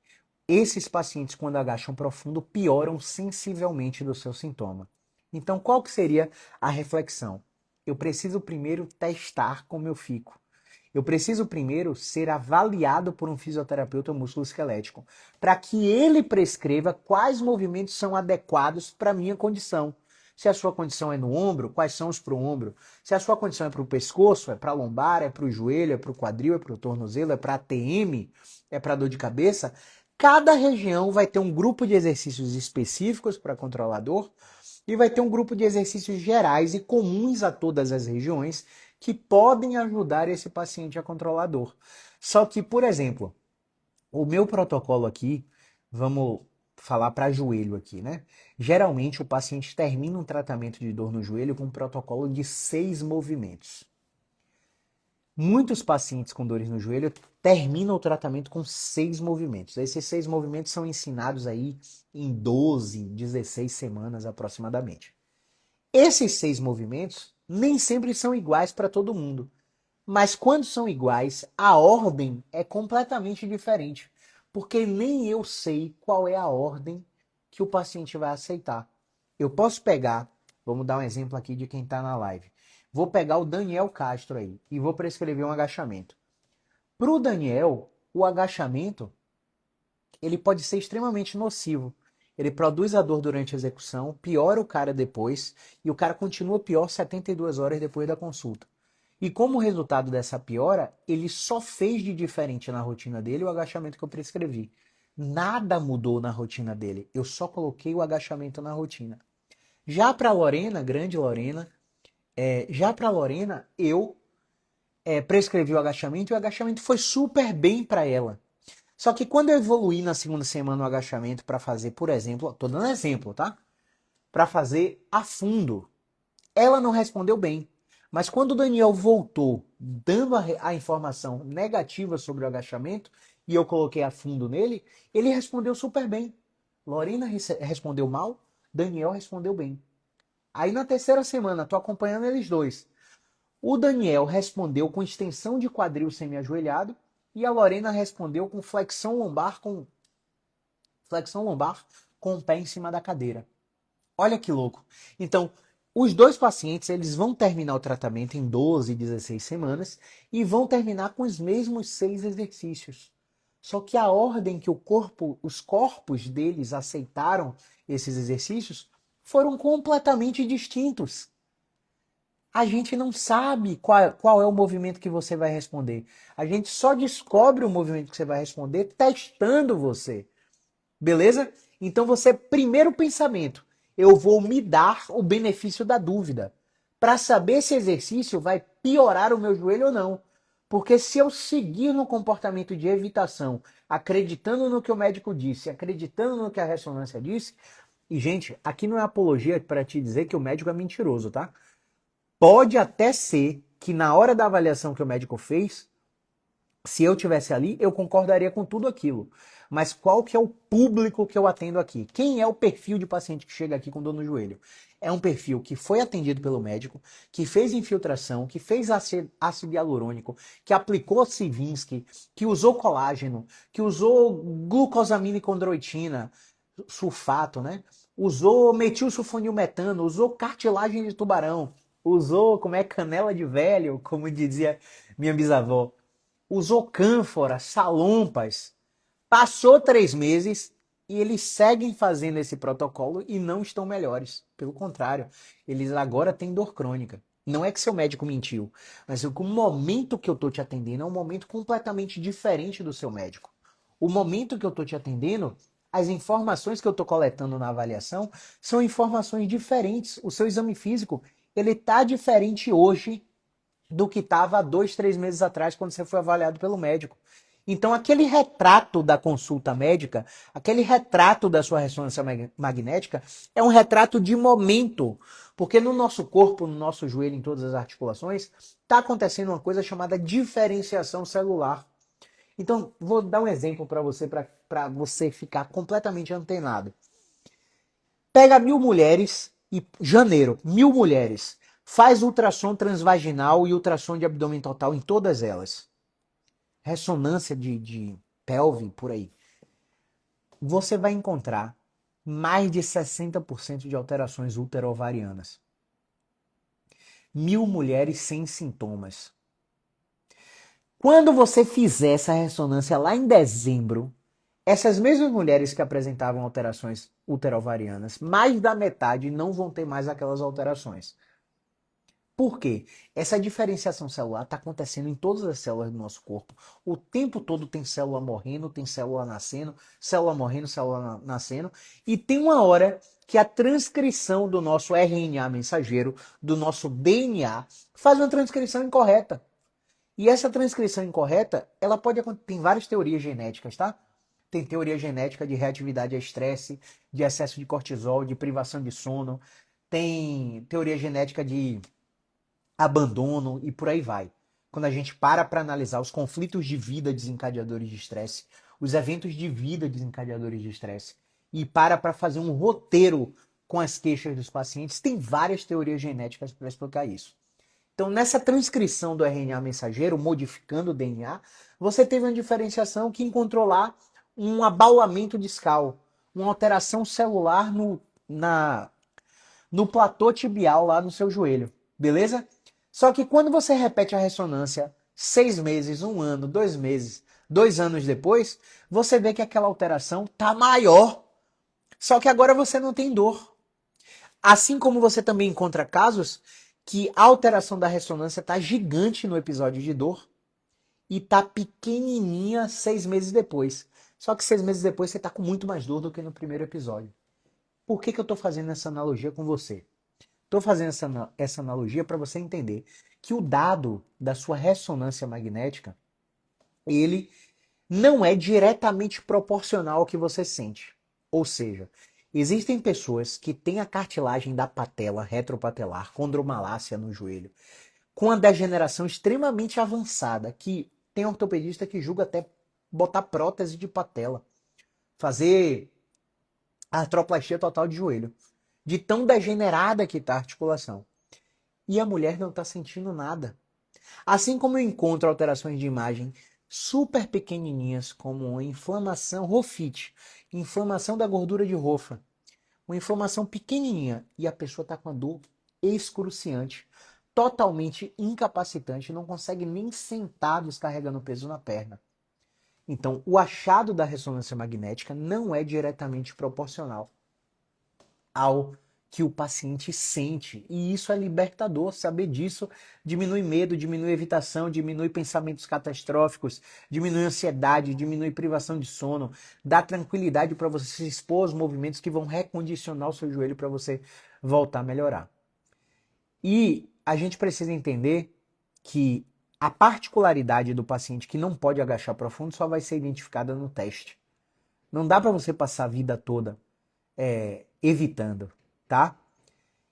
esses pacientes, quando agacham profundo, pioram sensivelmente do seu sintoma. Então, qual que seria a reflexão? Eu preciso primeiro testar como eu fico. Eu preciso primeiro ser avaliado por um fisioterapeuta musculoesquelético, para que ele prescreva quais movimentos são adequados para a minha condição. Se a sua condição é no ombro, quais são os para o ombro? Se a sua condição é para o pescoço, é para a lombar, é para o joelho, é para o quadril, é para o tornozelo, é para a TM, é para a dor de cabeça. Cada região vai ter um grupo de exercícios específicos para controlar a dor e vai ter um grupo de exercícios gerais e comuns a todas as regiões que podem ajudar esse paciente a controlar a dor. Só que, por exemplo, o meu protocolo aqui, vamos falar para joelho aqui, né? Geralmente o paciente termina um tratamento de dor no joelho com um protocolo de 6 movimentos. Muitos pacientes com dores no joelho terminam o tratamento com 6 movimentos. Esses 6 movimentos são ensinados aí em 12, 16 semanas aproximadamente. Esses 6 movimentos nem sempre são iguais para todo mundo. Mas quando são iguais, a ordem é completamente diferente. Porque nem eu sei qual é a ordem que o paciente vai aceitar. Eu posso pegar, vamos dar um exemplo aqui de quem está na live. Vou pegar o Daniel Castro aí e vou prescrever um agachamento. Para o Daniel, o agachamento ele pode ser extremamente nocivo. Ele produz a dor durante a execução, piora o cara depois e o cara continua pior 72 horas depois da consulta. E como resultado dessa piora, ele só fez de diferente na rotina dele o agachamento que eu prescrevi. Nada mudou na rotina dele, eu só coloquei o agachamento na rotina. Já para Lorena, grande Lorena, eu prescrevi o agachamento e o agachamento foi super bem para ela. Só que quando eu evoluí na segunda semana o agachamento para fazer, por exemplo, tô dando exemplo, tá? Para fazer a fundo, ela não respondeu bem. Mas quando o Daniel voltou dando a informação negativa sobre o agachamento e eu coloquei a fundo nele, ele respondeu super bem. Lorena respondeu mal, Daniel respondeu bem. Aí na terceira semana, tô acompanhando eles dois. O Daniel respondeu com extensão de quadril semi-ajoelhado e a Lorena respondeu com flexão lombar com o pé em cima da cadeira. Olha que louco. Então, os dois pacientes eles vão terminar o tratamento em 12, 16 semanas e vão terminar com os mesmos 6 exercícios. Só que a ordem que os corpos deles aceitaram esses exercícios foram completamente distintos. A gente não sabe qual é o movimento que você vai responder. A gente só descobre o movimento que você vai responder testando você. Beleza? Então você, primeiro pensamento, eu vou me dar o benefício da dúvida para saber se exercício vai piorar o meu joelho ou não. Porque se eu seguir no comportamento de evitação, acreditando no que o médico disse, acreditando no que a ressonância disse, e gente, aqui não é apologia para te dizer que o médico é mentiroso, tá? Pode até ser que na hora da avaliação que o médico fez, se eu tivesse ali, eu concordaria com tudo aquilo. Mas qual que é o público que eu atendo aqui? Quem é o perfil de paciente que chega aqui com dor no joelho? É um perfil que foi atendido pelo médico, que fez infiltração, que fez ácido hialurônico, que aplicou Civinski, que usou colágeno, que usou glucosamina e condroitina, sulfato, né? Usou metilsulfonilmetano, usou cartilagem de tubarão, usou, canela de velho, como dizia minha bisavó. Usou cânfora, salompas. Passou 3 meses e eles seguem fazendo esse protocolo e não estão melhores. Pelo contrário, eles agora têm dor crônica. Não é que seu médico mentiu, mas o momento que eu estou te atendendo é um momento completamente diferente do seu médico. O momento que eu estou te atendendo, as informações que eu estou coletando na avaliação são informações diferentes. O seu exame físico, ele está diferente hoje do que estava 2, 3 meses atrás, quando você foi avaliado pelo médico. Então, aquele retrato da consulta médica, aquele retrato da sua ressonância magnética, é um retrato de momento. Porque no nosso corpo, no nosso joelho, em todas as articulações, está acontecendo uma coisa chamada diferenciação celular. Então, vou dar um exemplo para você ficar completamente antenado. Pega 1.000 mulheres, e janeiro, 1.000 mulheres. Faz ultrassom transvaginal e ultrassom de abdômen total em todas elas. Ressonância de pelve, por aí. Você vai encontrar mais de 60% de alterações uterovarianas. 1.000 mulheres sem sintomas. Quando você fizer essa ressonância lá em dezembro, essas mesmas mulheres que apresentavam alterações uterovarianas, mais da metade não vão ter mais aquelas alterações. Por quê? Essa diferenciação celular está acontecendo em todas as células do nosso corpo. O tempo todo tem célula morrendo, tem célula nascendo, célula morrendo, célula nascendo. E tem uma hora que a transcrição do nosso RNA mensageiro, do nosso DNA, faz uma transcrição incorreta. E essa transcrição incorreta, ela pode acontecer. Tem várias teorias genéticas, tá? Tem teoria genética de reatividade a estresse, de excesso de cortisol, de privação de sono. Tem teoria genética de abandono e por aí vai. Quando a gente para analisar os conflitos de vida desencadeadores de estresse, os eventos de vida desencadeadores de estresse, e para fazer um roteiro com as queixas dos pacientes, tem várias teorias genéticas para explicar isso. Então, nessa transcrição do RNA mensageiro, modificando o DNA, você teve uma diferenciação que encontrou lá um abaulamento discal, uma alteração celular no platô tibial lá no seu joelho, beleza? Só que quando você repete a ressonância 6 meses, 1 ano, 2 meses, 2 anos depois, você vê que aquela alteração tá maior. Só que agora você não tem dor. Assim como você também encontra casos que a alteração da ressonância tá gigante no episódio de dor e tá pequenininha 6 meses depois. Só que 6 meses depois você tá com muito mais dor do que no primeiro episódio. Por que eu tô fazendo essa analogia com você? Estou fazendo essa analogia para você entender que o dado da sua ressonância magnética, ele não é diretamente proporcional ao que você sente. Ou seja, existem pessoas que têm a cartilagem da patela retropatelar, condromalácia no joelho, com a degeneração extremamente avançada, que tem ortopedista que julga até botar prótese de patela, fazer artroplastia total de joelho, de tão degenerada que está a articulação. E a mulher não está sentindo nada. Assim como eu encontro alterações de imagem super pequenininhas, como uma inflamação rofite, inflamação da gordura de rofa, uma inflamação pequenininha, e a pessoa está com a dor excruciante, totalmente incapacitante, não consegue nem sentar descarregando peso na perna. Então, o achado da ressonância magnética não é diretamente proporcional ao que o paciente sente. E isso é libertador, saber disso diminui medo, diminui evitação, diminui pensamentos catastróficos, diminui ansiedade, diminui privação de sono, dá tranquilidade para você se expor aos movimentos que vão recondicionar o seu joelho para você voltar a melhorar. E a gente precisa entender que a particularidade do paciente que não pode agachar profundo só vai ser identificada no teste. Não dá para você passar a vida toda evitando, tá?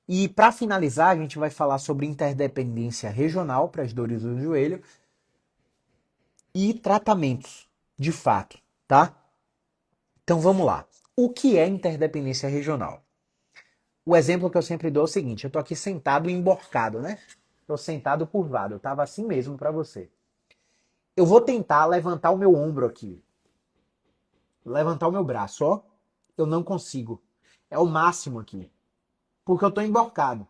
E para finalizar, a gente vai falar sobre interdependência regional para as dores do joelho e tratamentos, de fato, tá? Então vamos lá. O que é interdependência regional? O exemplo que eu sempre dou é o seguinte, eu tô aqui sentado emborcado, né? Tô sentado curvado, eu tava assim mesmo para você. Eu vou tentar levantar o meu ombro aqui. Levantar o meu braço, ó. Eu não consigo. É o máximo aqui. Porque eu tô emborcado.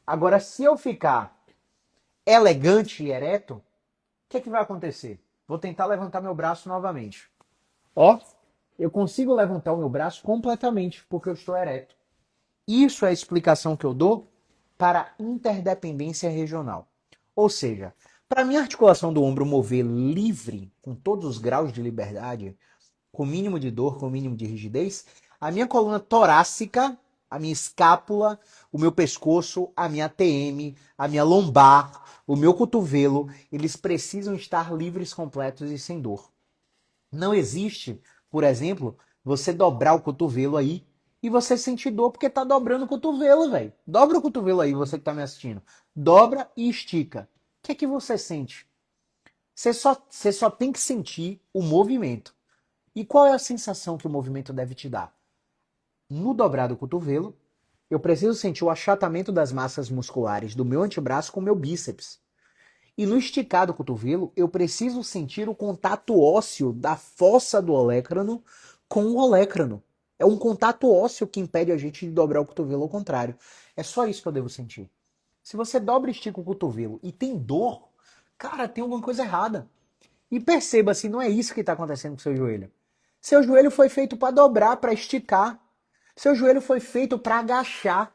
Agora, se eu ficar elegante e ereto, o que é que vai acontecer? Vou tentar levantar meu braço novamente. Ó, eu consigo levantar o meu braço completamente, porque eu estou ereto. Isso é a explicação que eu dou para interdependência regional. Ou seja, para a minha articulação do ombro mover livre, com todos os graus de liberdade, com mínimo de dor, com mínimo de rigidez, a minha coluna torácica, a minha escápula, o meu pescoço, a minha ATM, a minha lombar, o meu cotovelo, eles precisam estar livres, completos e sem dor. Não existe, por exemplo, você dobrar o cotovelo aí e você sentir dor porque tá dobrando o cotovelo, velho. Dobra o cotovelo aí, você que tá me assistindo. Dobra e estica. O que é que você sente? Você só tem que sentir o movimento. E qual é a sensação que o movimento deve te dar? No dobrar do cotovelo, eu preciso sentir o achatamento das massas musculares do meu antebraço com o meu bíceps. E no esticar do cotovelo, eu preciso sentir o contato ósseo da fossa do olécrano com o olécrano. É um contato ósseo que impede a gente de dobrar o cotovelo ao contrário. É só isso que eu devo sentir. Se você dobra e estica o cotovelo e tem dor, cara, tem alguma coisa errada. E perceba se não é isso que está acontecendo com o seu joelho. Seu joelho foi feito para dobrar, para esticar. Seu joelho foi feito para agachar.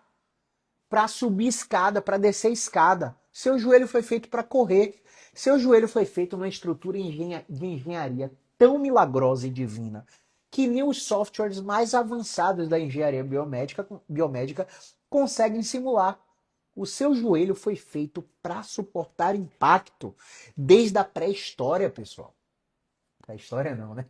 para subir escada, para descer escada. Seu joelho foi feito para correr. Seu joelho foi feito numa estrutura de engenharia tão milagrosa e divina que nem os softwares mais avançados da engenharia biomédica conseguem simular. O seu joelho foi feito para suportar impacto desde a pré-história, pessoal. Pré-história não, né?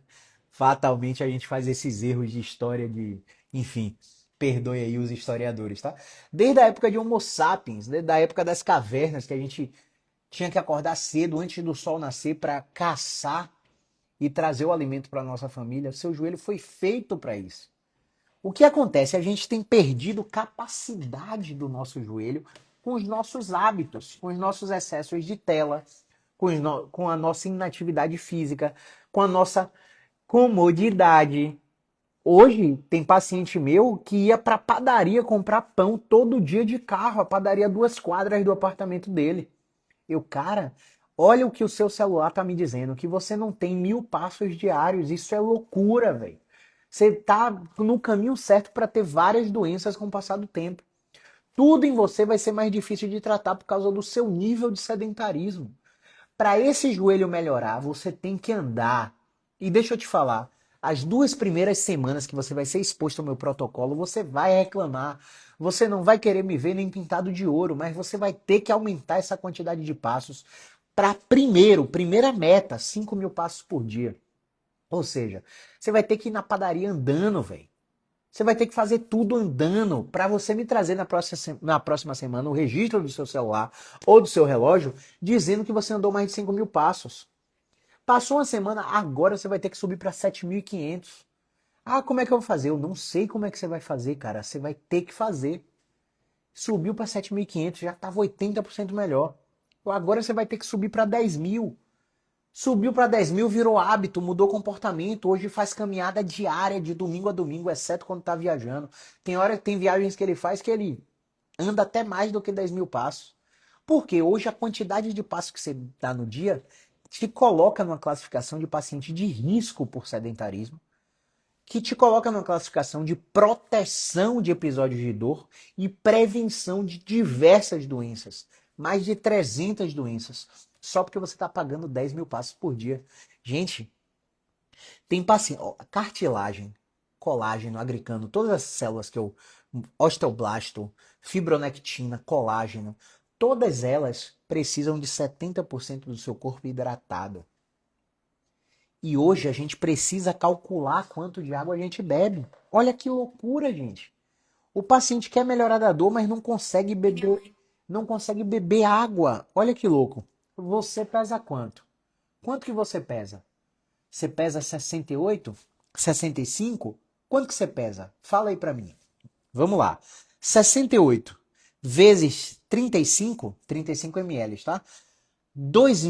Fatalmente a gente faz esses erros de história de, enfim, perdoe aí os historiadores, tá? Desde a época de Homo sapiens, desde a época das cavernas, que a gente tinha que acordar cedo antes do sol nascer para caçar e trazer o alimento para nossa família, seu joelho foi feito para isso. O que acontece? A gente tem perdido capacidade do nosso joelho com os nossos hábitos, com os nossos excessos de tela, com a nossa inatividade física, com a nossa comodidade. Hoje tem paciente meu que ia para padaria comprar pão todo dia de carro, a padaria a 2 quadras do apartamento dele. Cara, olha o que o seu celular tá me dizendo, que você não tem 1.000 passos diários. Isso é loucura, velho. Você tá no caminho certo para ter várias doenças com o passar do tempo. Tudo em você vai ser mais difícil de tratar por causa do seu nível de sedentarismo. Para esse joelho melhorar, você tem que andar. E deixa eu te falar, as 2 primeiras semanas que você vai ser exposto ao meu protocolo, você vai reclamar. Você não vai querer me ver nem pintado de ouro, mas você vai ter que aumentar essa quantidade de passos para primeira meta, 5.000 passos por dia. Ou seja, você vai ter que ir na padaria andando, velho. Você vai ter que fazer tudo andando para você me trazer na próxima semana o registro do seu celular ou do seu relógio dizendo que você andou mais de 5.000 passos. Passou uma semana, agora você vai ter que subir para 7.500. Ah, como é que eu vou fazer? Eu não sei como é que você vai fazer, cara. Você vai ter que fazer. Subiu para 7.500, já estava 80% melhor. Agora você vai ter que subir para 10.000. Subiu para 10.000, virou hábito, mudou comportamento. Hoje faz caminhada diária, de domingo a domingo, exceto quando está viajando. Tem viagens que ele faz que ele anda até mais do que 10.000 passos. Porque hoje a quantidade de passos que você dá no dia te coloca numa classificação de paciente de risco por sedentarismo, que te coloca numa classificação de proteção de episódios de dor e prevenção de diversas doenças. Mais de 300 doenças. Só porque você está pagando 10.000 passos por dia. Gente, tem paciente. Cartilagem, colágeno, agricano, todas as células que eu. Osteoblasto, fibronectina, colágeno. Todas elas precisam de 70% do seu corpo hidratado. E hoje a gente precisa calcular quanto de água a gente bebe. Olha que loucura, gente. O paciente quer melhorar da dor, mas não consegue beber água. Olha que louco. Você pesa quanto? Quanto que você pesa? Você pesa 68? 65? Quanto que você pesa? Fala aí pra mim. Vamos lá. 68 vezes 35 ml, tá? 2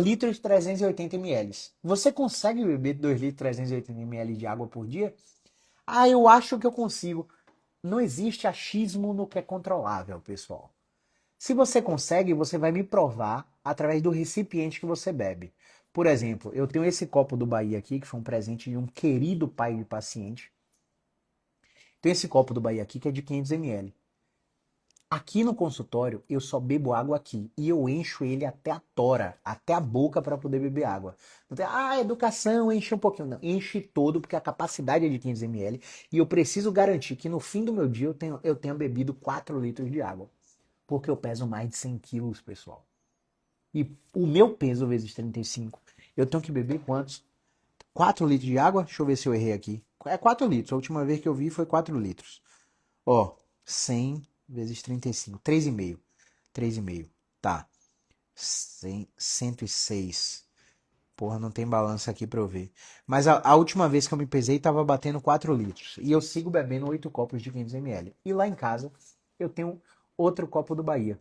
litros e 380 ml. Você consegue beber 2 litros e 380 ml de água por dia? Ah, eu acho que eu consigo. Não existe achismo no que é controlável, pessoal. Se você consegue, você vai me provar através do recipiente que você bebe. Por exemplo, eu tenho esse copo do Bahia aqui, que foi um presente de um querido pai de paciente. Tenho esse copo do Bahia aqui, que é de 500 ml. Aqui no consultório, eu só bebo água aqui. E eu encho ele até a tora, até a boca para poder beber água. Não tem, educação, enche um pouquinho. Não, enche todo, porque a capacidade é de 500 ml. E eu preciso garantir que no fim do meu dia eu tenha bebido 4 litros de água. Porque eu peso mais de 100 quilos, pessoal. E o meu peso vezes 35, eu tenho que beber quantos? 4 litros de água? Deixa eu ver se eu errei aqui. É 4 litros. A última vez que eu vi foi 4 litros. Ó, 100 vezes 35. 3,5. 3,5. Tá. 100, 106. Porra, não tem balança aqui pra eu ver. Mas a última vez que eu me pesei tava batendo 4 litros. E eu sigo bebendo 8 copos de 500 ml. E lá em casa eu tenho outro copo do Bahia.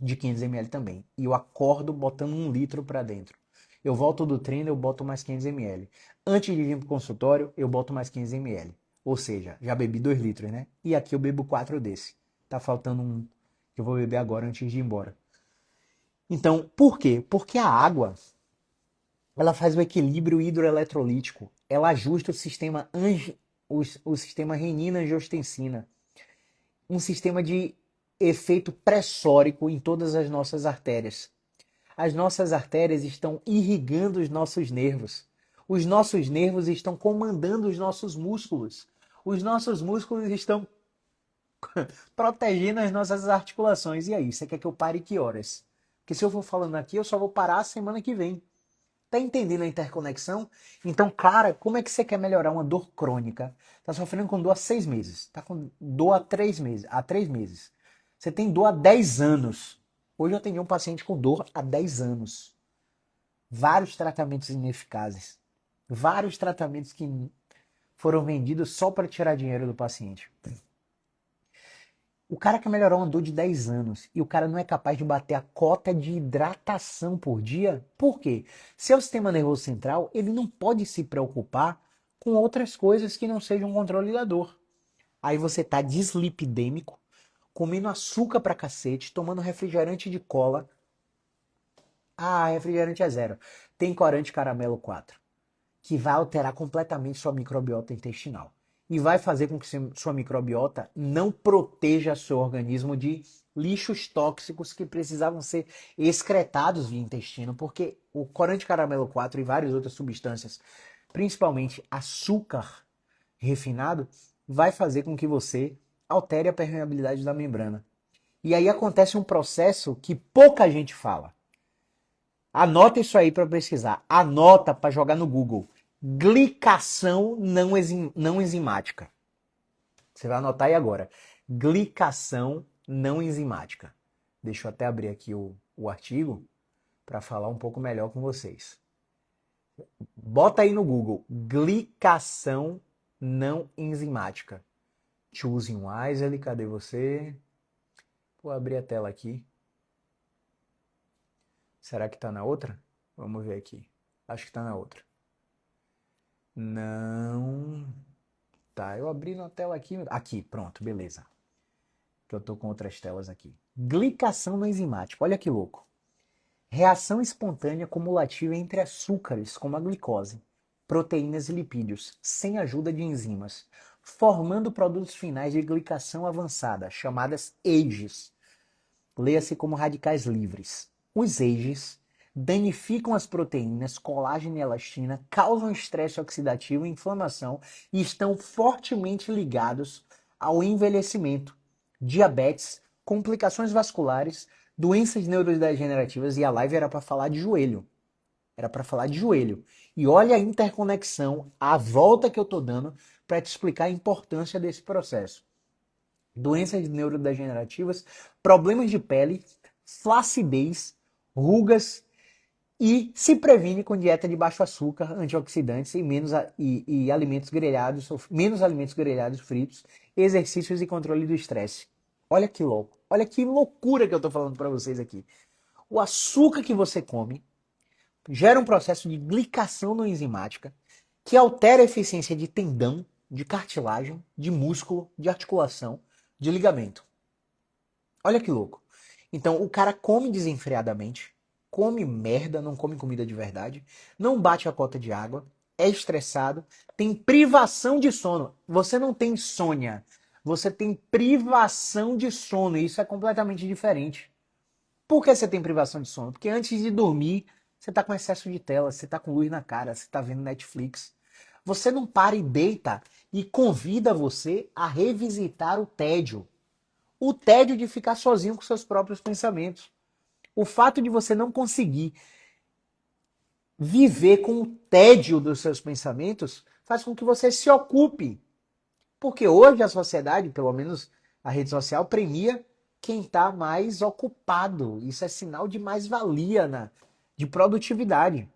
De 500 ml também. E eu acordo botando 1 litro pra dentro. Eu volto do treino, eu boto mais 500 ml. Antes de vir pro consultório, eu boto mais 500 ml. Ou seja, já bebi 2 litros, né? E aqui eu bebo 4 desse. Tá faltando um que eu vou beber agora antes de ir embora. Então, por quê? Porque a água, ela faz o equilíbrio hidroeletrolítico. Ela ajusta o sistema, o sistema renina-angiotensina. um sistema de efeito pressórico em todas as nossas artérias. As nossas artérias estão irrigando os nossos nervos. Os nossos nervos estão comandando os nossos músculos. Os nossos músculos estão protegendo as nossas articulações. E aí, você quer que eu pare que horas? Porque se eu for falando aqui, eu só vou parar a semana que vem. Tá entendendo a interconexão? Então, cara, como é que você quer melhorar uma dor crônica? Tá sofrendo com dor há 6 meses. Tá com dor há 3 meses. Há 3 meses. Você tem dor há 10 anos. Hoje eu atendi um paciente com dor há 10 anos. Vários tratamentos ineficazes. Vários tratamentos que foram vendidos só para tirar dinheiro do paciente. O cara quer melhorar uma dor de 10 anos e o cara não é capaz de bater a cota de hidratação por dia. Por quê? Seu sistema nervoso central, ele não pode se preocupar com outras coisas que não sejam controle da dor. Aí você tá dislipidêmico, comendo açúcar pra cacete, tomando refrigerante de cola. Ah, refrigerante é zero. Tem corante caramelo 4, que vai alterar completamente sua microbiota intestinal. E vai fazer com que sua microbiota não proteja seu organismo de lixos tóxicos que precisavam ser excretados via intestino, porque o corante caramelo 4 e várias outras substâncias, principalmente açúcar refinado, vai fazer com que você altere a permeabilidade da membrana. E aí acontece um processo que pouca gente fala. Anota isso aí para pesquisar. Anota para jogar no Google. Glicação não enzimática. Você vai anotar aí agora. Glicação não enzimática. Deixa eu até abrir aqui o artigo para falar um pouco melhor com vocês. Bota aí no Google. Glicação não enzimática. Choosing wisely, cadê você? Vou abrir a tela aqui. Será que está na outra? Vamos ver aqui. Acho que está na outra. Não. Tá, eu abri na tela aqui. Aqui, pronto, beleza. Que eu tô com outras telas aqui. Glicação não enzimática. Olha que louco. Reação espontânea cumulativa entre açúcares, como a glicose, proteínas e lipídios, sem ajuda de enzimas, formando produtos finais de glicação avançada, chamadas AGEs. Leia-se como radicais livres. Os AGEs danificam as proteínas, colágeno e elastina, causam estresse oxidativo e inflamação e estão fortemente ligados ao envelhecimento, diabetes, complicações vasculares, doenças neurodegenerativas. E a live era para falar de joelho. Era para falar de joelho. E olha a interconexão, a volta que eu estou dando para te explicar a importância desse processo. Doenças neurodegenerativas, problemas de pele, flacidez, rugas, e se previne com dieta de baixo açúcar, antioxidantes e alimentos grelhados, menos alimentos grelhados fritos, exercícios e controle do estresse. Olha que louco, olha que loucura que eu estou falando para vocês aqui. O açúcar que você come gera um processo de glicação não enzimática que altera a eficiência de tendão, de cartilagem, de músculo, de articulação, de ligamento. Olha que louco. Então o cara come desenfreadamente, come merda, não come comida de verdade, não bate a cota de água, é estressado, tem privação de sono. Você não tem insônia, você tem privação de sono, e isso é completamente diferente. Por que você tem privação de sono? Porque antes de dormir, você está com excesso de tela, você está com luz na cara, você está vendo Netflix. Você não para e deita e convida você a revisitar o tédio. O tédio de ficar sozinho com seus próprios pensamentos. O fato de você não conseguir viver com o tédio dos seus pensamentos faz com que você se ocupe. Porque hoje a sociedade, pelo menos a rede social, premia quem está mais ocupado. Isso é sinal de mais-valia, de produtividade.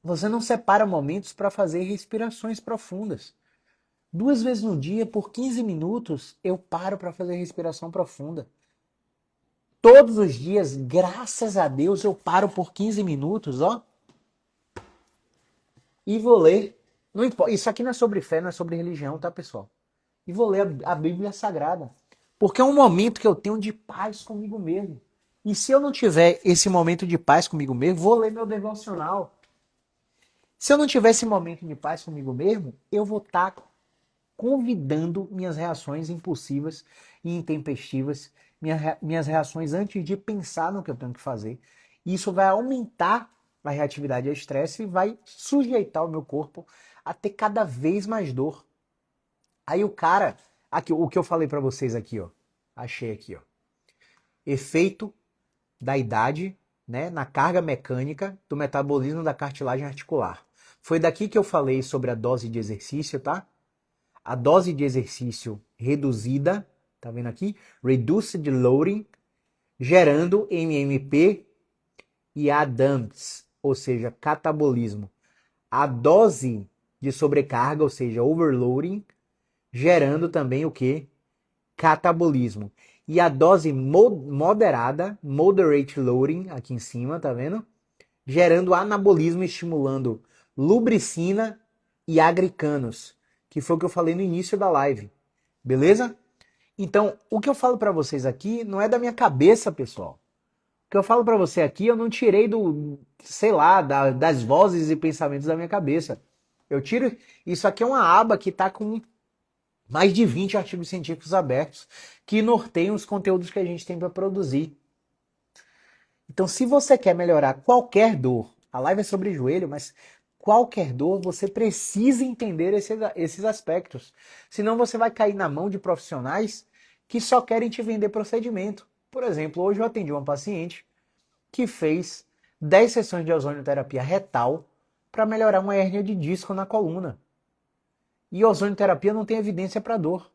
Você não separa momentos para fazer respirações profundas. 2 vezes no dia, por 15 minutos, eu paro para fazer respiração profunda. Todos os dias, graças a Deus, eu paro por 15 minutos, ó. E vou ler. Não importa, isso aqui não é sobre fé, não é sobre religião, tá, pessoal? E vou ler a Bíblia Sagrada. Porque é um momento que eu tenho de paz comigo mesmo. E se eu não tiver esse momento de paz comigo mesmo, vou ler meu devocional. Se eu não tiver esse momento de paz comigo mesmo, eu vou estar convidando minhas reações impulsivas e intempestivas, minhas reações antes de pensar no que eu tenho que fazer. Isso vai aumentar a reatividade ao estresse e vai sujeitar o meu corpo a ter cada vez mais dor. Aí o cara, aqui, o que eu falei para vocês aqui, ó, achei aqui, ó, efeito da idade, né, na carga mecânica do metabolismo da cartilagem articular. Foi daqui que eu falei sobre a dose de exercício, tá? A dose de exercício reduzida, tá vendo aqui? Reduced loading, gerando MMP e ADAMS, ou seja, catabolismo. A dose de sobrecarga, ou seja, overloading, gerando também o que? Catabolismo. E a dose moderada, moderate loading, aqui em cima, tá vendo? Gerando anabolismo, estimulando lubricina e agricanos, que foi o que eu falei no início da live. Beleza? Então, o que eu falo para vocês aqui não é da minha cabeça, pessoal. O que eu falo para você aqui, eu não tirei do, sei lá, das vozes e pensamentos da minha cabeça. Eu tiro, isso aqui é uma aba que está com mais de 20 artigos científicos abertos que norteiam os conteúdos que a gente tem para produzir. Então, se você quer melhorar qualquer dor, a live é sobre joelho, mas qualquer dor, você precisa entender esses aspectos. Senão você vai cair na mão de profissionais que só querem te vender procedimento. Por exemplo, hoje eu atendi uma paciente que fez 10 sessões de ozonioterapia retal para melhorar uma hérnia de disco na coluna. E ozonioterapia não tem evidência para dor.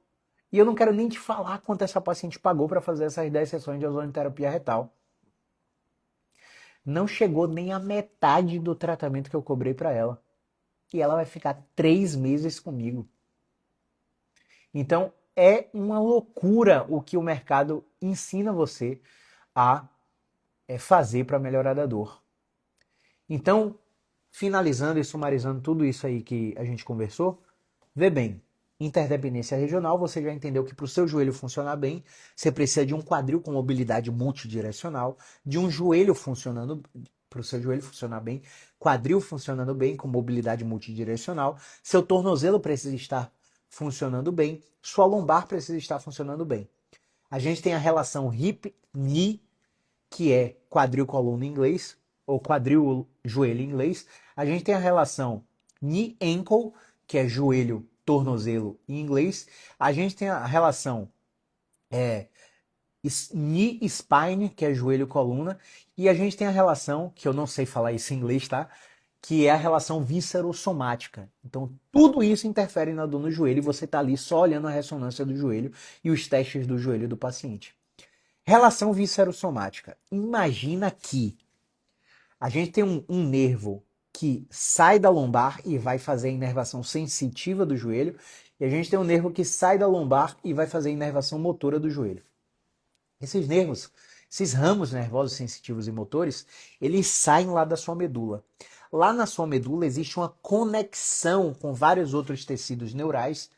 E eu não quero nem te falar quanto essa paciente pagou para fazer essas 10 sessões de ozonioterapia retal. Não chegou nem a metade do tratamento que eu cobrei para ela. E ela vai ficar 3 meses comigo. Então, é uma loucura o que o mercado ensina você a fazer para melhorar da dor. Então, finalizando e sumarizando tudo isso aí que a gente conversou, vê bem, interdependência regional, você já entendeu que para o seu joelho funcionar bem, você precisa de um quadril com mobilidade multidirecional, de um joelho funcionando, para o seu joelho funcionar bem, quadril funcionando bem, com mobilidade multidirecional, seu tornozelo precisa estar funcionando bem, sua lombar precisa estar funcionando bem. A gente tem a relação hip-knee, que é quadril-coluna em inglês, ou quadril-joelho em inglês. A gente tem a relação knee-ankle, que é joelho, tornozelo em inglês. A gente tem a relação knee-spine, que é joelho-coluna. E a gente tem a relação, que eu não sei falar isso em inglês, tá? Que é a relação viscerossomática. Então, tudo isso interfere na dor no joelho e você está ali só olhando a ressonância do joelho e os testes do joelho do paciente. Relação viscerossomática. Imagina que a gente tem um nervo que sai da lombar e vai fazer a inervação sensitiva do joelho, e a gente tem um nervo que sai da lombar e vai fazer a inervação motora do joelho. Esses nervos, esses ramos nervosos sensitivos e motores, eles saem lá da sua medula. Lá na sua medula existe uma conexão com vários outros tecidos neurais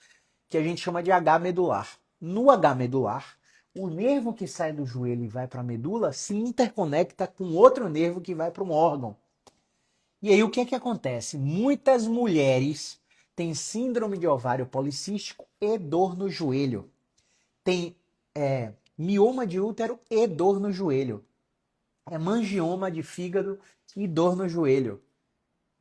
que a gente chama de H medular. No H medular, o nervo que sai do joelho e vai para a medula se interconecta com outro nervo que vai para um órgão. E aí o que é que acontece? Muitas mulheres têm síndrome de ovário policístico e dor no joelho. Tem mioma de útero e dor no joelho. Hemangioma de fígado e dor no joelho.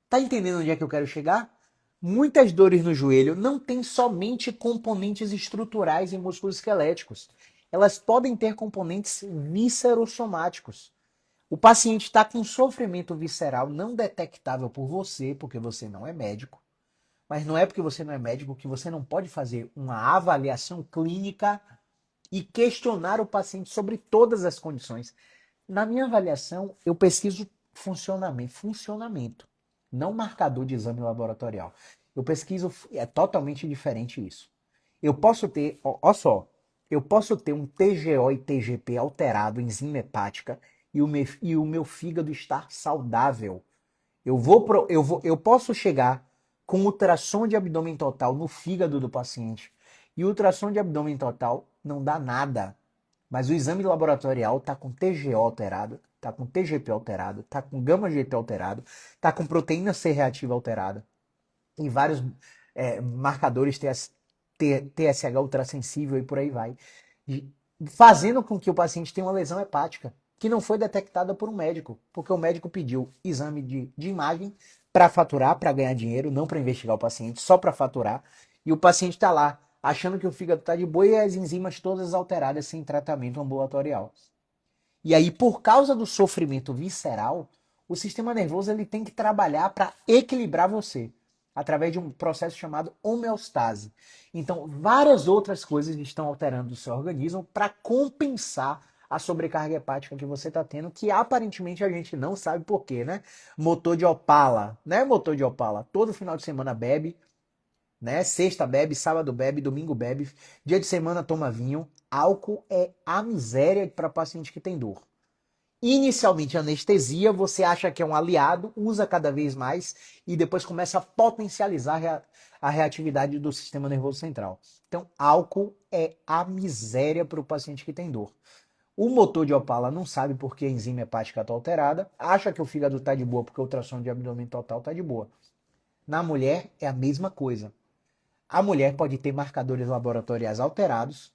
Tá entendendo onde é que eu quero chegar? Muitas dores no joelho não têm somente componentes estruturais e músculos esqueléticos. Elas podem ter componentes viscerossomáticos. O paciente está com sofrimento visceral não detectável por você, porque você não é médico. Mas não é porque você não é médico que você não pode fazer uma avaliação clínica e questionar o paciente sobre todas as condições. Na minha avaliação, eu pesquiso funcionamento, não marcador de exame laboratorial. Eu pesquiso, é totalmente diferente isso. Eu posso ter, ó só, eu posso ter um TGO e TGP alterado, enzima hepática, e o meu fígado estar saudável. Eu posso chegar com ultrassom de abdômen total no fígado do paciente, e o ultrassom de abdômen total não dá nada. Mas o exame laboratorial está com TGO alterado, está com TGP alterado, está com gama-GT alterado, está com proteína C reativa alterada. E vários marcadores TSH ultrassensível e por aí vai, fazendo com que o paciente tenha uma lesão hepática que não foi detectada por um médico, porque o médico pediu exame de imagem para faturar, para ganhar dinheiro, não para investigar o paciente, só para faturar, e o paciente está lá achando que o fígado está de boa e as enzimas todas alteradas sem tratamento ambulatorial. E aí, por causa do sofrimento visceral, o sistema nervoso ele tem que trabalhar para equilibrar você, através de um processo chamado homeostase. Então, várias outras coisas estão alterando o seu organismo para compensar a sobrecarga hepática que você está tendo, que aparentemente a gente não sabe por quê, né? Motor de Opala, né? Motor de Opala, todo final de semana bebe, né? Sexta bebe, sábado bebe, domingo bebe, dia de semana toma vinho. Álcool é a miséria para paciente que tem dor. Inicialmente anestesia, você acha que é um aliado, usa cada vez mais e depois começa a potencializar a reatividade do sistema nervoso central. Então, álcool é a miséria para o paciente que tem dor. O motor de Opala não sabe por que a enzima hepática está alterada, acha que o fígado está de boa porque o ultrassom de abdômen total está de boa. Na mulher é a mesma coisa. A mulher pode ter marcadores laboratoriais alterados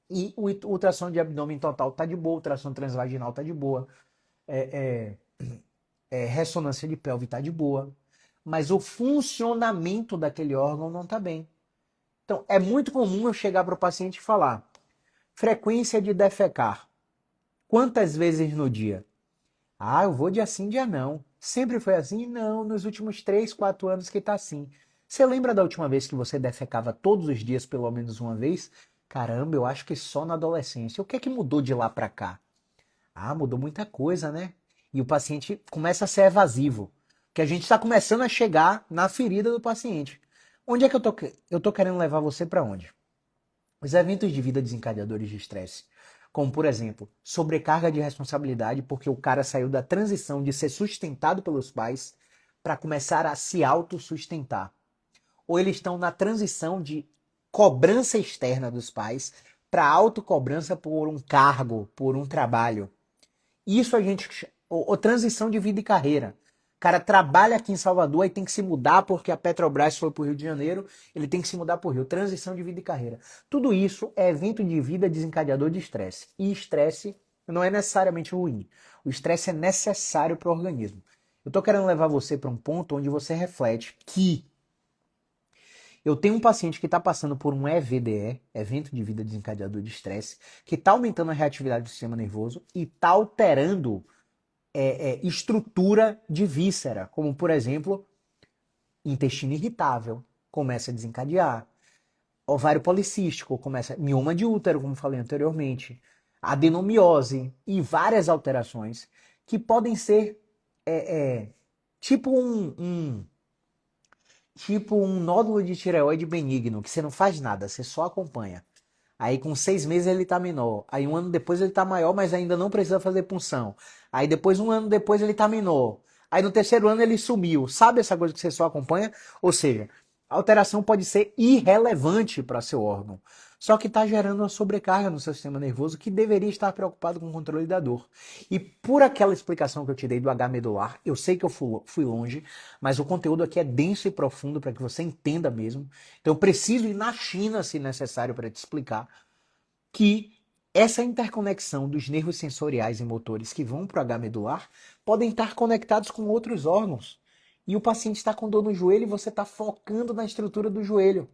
e o ultrassom de abdômen total está de boa, o ultrassom transvaginal está de boa, ressonância de pelve está de boa, mas o funcionamento daquele órgão não está bem. Então, é muito comum eu chegar para o paciente e falar: frequência de defecar, quantas vezes no dia? Ah, eu vou dia sim, dia não. Sempre foi assim? Não, nos últimos 3, 4 anos que está assim. Você lembra da última vez que você defecava todos os dias, pelo menos uma vez? Caramba, eu acho que só na adolescência. O que é que mudou de lá para cá? Ah, mudou muita coisa, né? E o paciente começa a ser evasivo. Que a gente está começando a chegar na ferida do paciente. Onde é que eu tô querendo levar você para onde? Os eventos de vida desencadeadores de estresse, como por exemplo, sobrecarga de responsabilidade porque o cara saiu da transição de ser sustentado pelos pais para começar a se autossustentar. Ou eles estão na transição de cobrança externa dos pais para autocobrança por um cargo, por um trabalho. Isso a gente. Ou transição de vida e carreira. O cara trabalha aqui em Salvador e tem que se mudar porque a Petrobras foi para o Rio de Janeiro, ele tem que se mudar para o Rio. Transição de vida e carreira. Tudo isso é evento de vida desencadeador de estresse. E estresse não é necessariamente ruim. O estresse é necessário para o organismo. Eu estou querendo levar você para um ponto onde você reflete que eu tenho um paciente que está passando por um EVDE, evento de vida desencadeador de estresse, que está aumentando a reatividade do sistema nervoso e está alterando estrutura de víscera, como por exemplo, intestino irritável, começa a desencadear, ovário policístico, começa mioma de útero, como falei anteriormente, adenomiose e várias alterações que podem ser tipo um nódulo de tireoide benigno, que você não faz nada, você só acompanha. Aí com 6 meses ele tá menor. Aí um ano depois ele tá maior, mas ainda não precisa fazer punção. Aí depois, um ano depois, ele tá menor. Aí no terceiro ano ele sumiu. Sabe essa coisa que você só acompanha? Ou seja, a alteração pode ser irrelevante para seu órgão. Só que está gerando uma sobrecarga no seu sistema nervoso que deveria estar preocupado com o controle da dor. E por aquela explicação que eu te dei do H medular, eu sei que eu fui longe, mas o conteúdo aqui é denso e profundo para que você entenda mesmo. Então eu preciso ir na China, se necessário, para te explicar que essa interconexão dos nervos sensoriais e motores que vão para o H medular podem estar conectados com outros órgãos. E o paciente está com dor no joelho e você está focando na estrutura do joelho.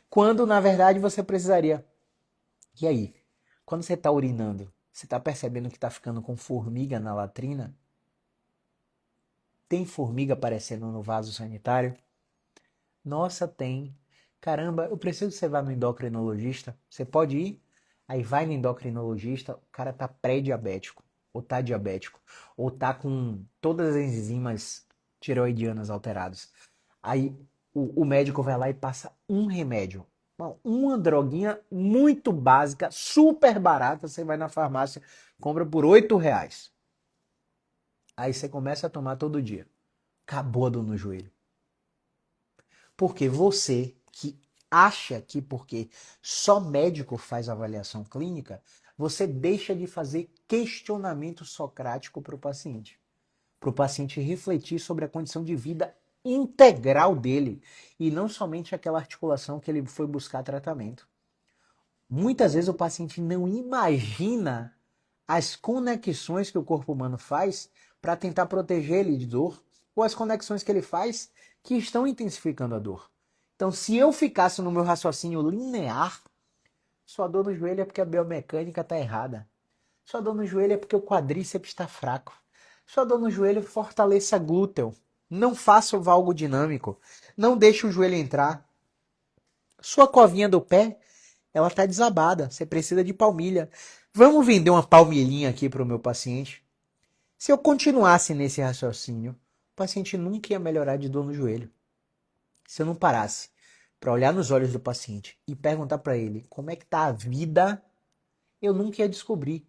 Quando, na verdade, você precisaria. E aí? Quando você está urinando, você está percebendo que está ficando com formiga na latrina? Tem formiga aparecendo no vaso sanitário? Nossa, tem. Caramba, eu preciso que você vá no endocrinologista. Você pode ir? Aí vai no endocrinologista, o cara tá pré-diabético, ou tá diabético, ou tá com todas as enzimas tireoidianas alteradas. Aí o médico vai lá e passa um remédio. Bom, uma droguinha muito básica, super barata. Você vai na farmácia, compra por R$ 8. Aí você começa a tomar todo dia. Acabou a dor no joelho. Porque você que acha que porque só médico faz avaliação clínica, você deixa de fazer questionamento socrático para o paciente refletir sobre a condição de vida integral dele e não somente aquela articulação que ele foi buscar tratamento. Muitas vezes o paciente não imagina as conexões que o corpo humano faz para tentar proteger ele de dor, ou as conexões que ele faz que estão intensificando a dor. Então, se eu ficasse no meu raciocínio linear, sua dor no joelho é porque a biomecânica está errada. Sua dor no joelho é porque o quadríceps está fraco. Sua dor no joelho fortaleça glúteo. Não faça o valgo dinâmico. Não deixe o joelho entrar. Sua covinha do pé, ela está desabada. Você precisa de palmilha. Vamos vender uma palmilhinha aqui para o meu paciente? Se eu continuasse nesse raciocínio, o paciente nunca ia melhorar de dor no joelho. Se eu não parasse para olhar nos olhos do paciente e perguntar para ele como é que está a vida, eu nunca ia descobrir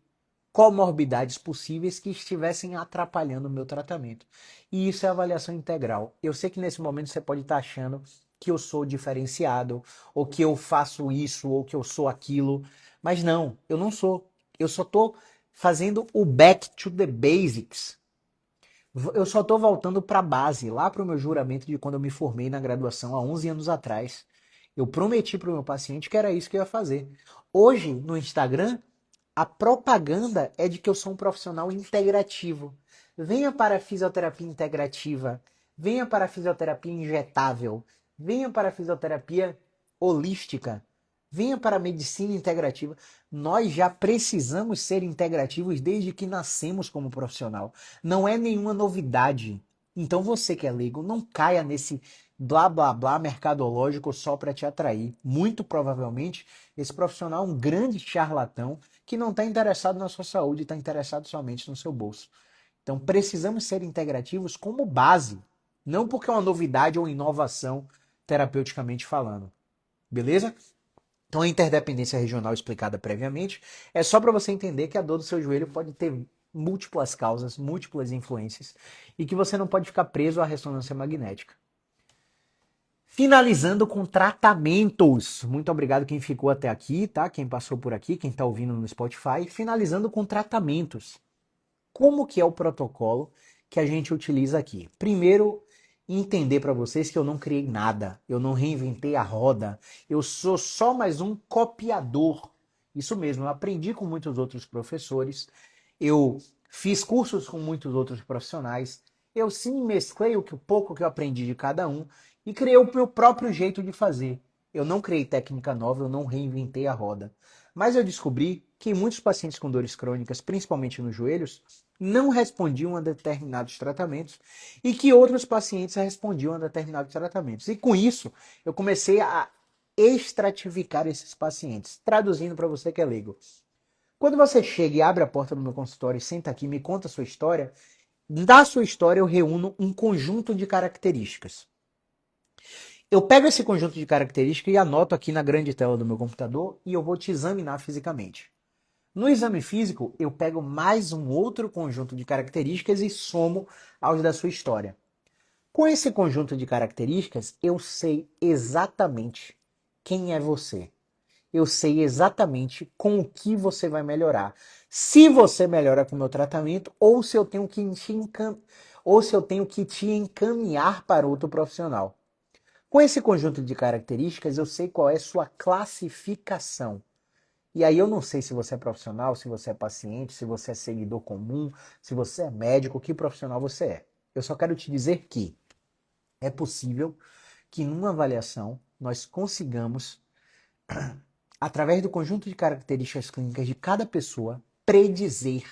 comorbidades possíveis que estivessem atrapalhando o meu tratamento. E isso é avaliação integral. Eu sei que nesse momento você pode estar achando que eu sou diferenciado, ou que eu faço isso, ou que eu sou aquilo, mas não, eu não sou. Eu só estou fazendo o back to the basics. Eu só estou voltando para a base, lá para o meu juramento de quando eu me formei na graduação há 11 anos atrás. Eu prometi para o meu paciente que era isso que eu ia fazer. Hoje, no Instagram, a propaganda é de que eu sou um profissional integrativo. Venha para a fisioterapia integrativa, venha para a fisioterapia injetável, venha para a fisioterapia holística, venha para a medicina integrativa. Nós já precisamos ser integrativos desde que nascemos como profissional. Não é nenhuma novidade. Então você que é leigo, não caia nesse blá blá blá mercadológico só para te atrair. Muito provavelmente esse profissional é um grande charlatão que não está interessado na sua saúde, está interessado somente no seu bolso. Então precisamos ser integrativos como base, não porque é uma novidade ou inovação terapeuticamente falando. Beleza? Então a interdependência regional explicada previamente é só para você entender que a dor do seu joelho pode ter múltiplas causas, múltiplas influências e que você não pode ficar preso à ressonância magnética. Finalizando com tratamentos. Muito obrigado quem ficou até aqui, tá? Quem passou por aqui, quem está ouvindo no Spotify. Finalizando com tratamentos. Como que é o protocolo que a gente utiliza aqui? Primeiro, entender para vocês que eu não criei nada. Eu não reinventei a roda. Eu sou só mais um copiador. Isso mesmo, eu aprendi com muitos outros professores. Eu fiz cursos com muitos outros profissionais. Eu sim mesclei o pouco que eu aprendi de cada um e criei o meu próprio jeito de fazer. Eu não criei técnica nova, eu não reinventei a roda. Mas eu descobri que muitos pacientes com dores crônicas, principalmente nos joelhos, não respondiam a determinados tratamentos e que outros pacientes respondiam a determinados tratamentos. E com isso, eu comecei a estratificar esses pacientes. Traduzindo para você que é leigo. Quando você chega e abre a porta do meu consultório e senta aqui e me conta a sua história, da sua história eu reúno um conjunto de características. Eu pego esse conjunto de características e anoto aqui na grande tela do meu computador e eu vou te examinar fisicamente. No exame físico, eu pego mais um outro conjunto de características e somo aos da sua história. Com esse conjunto de características, eu sei exatamente quem é você. Eu sei exatamente com o que você vai melhorar. Se você melhora com o meu tratamento ou se eu tenho que te encaminhar para outro profissional. Com esse conjunto de características, eu sei qual é sua classificação. E aí eu não sei se você é profissional, se você é paciente, se você é seguidor comum, se você é médico, que profissional você é. Eu só quero te dizer que é possível que numa avaliação nós consigamos, através do conjunto de características clínicas de cada pessoa, predizer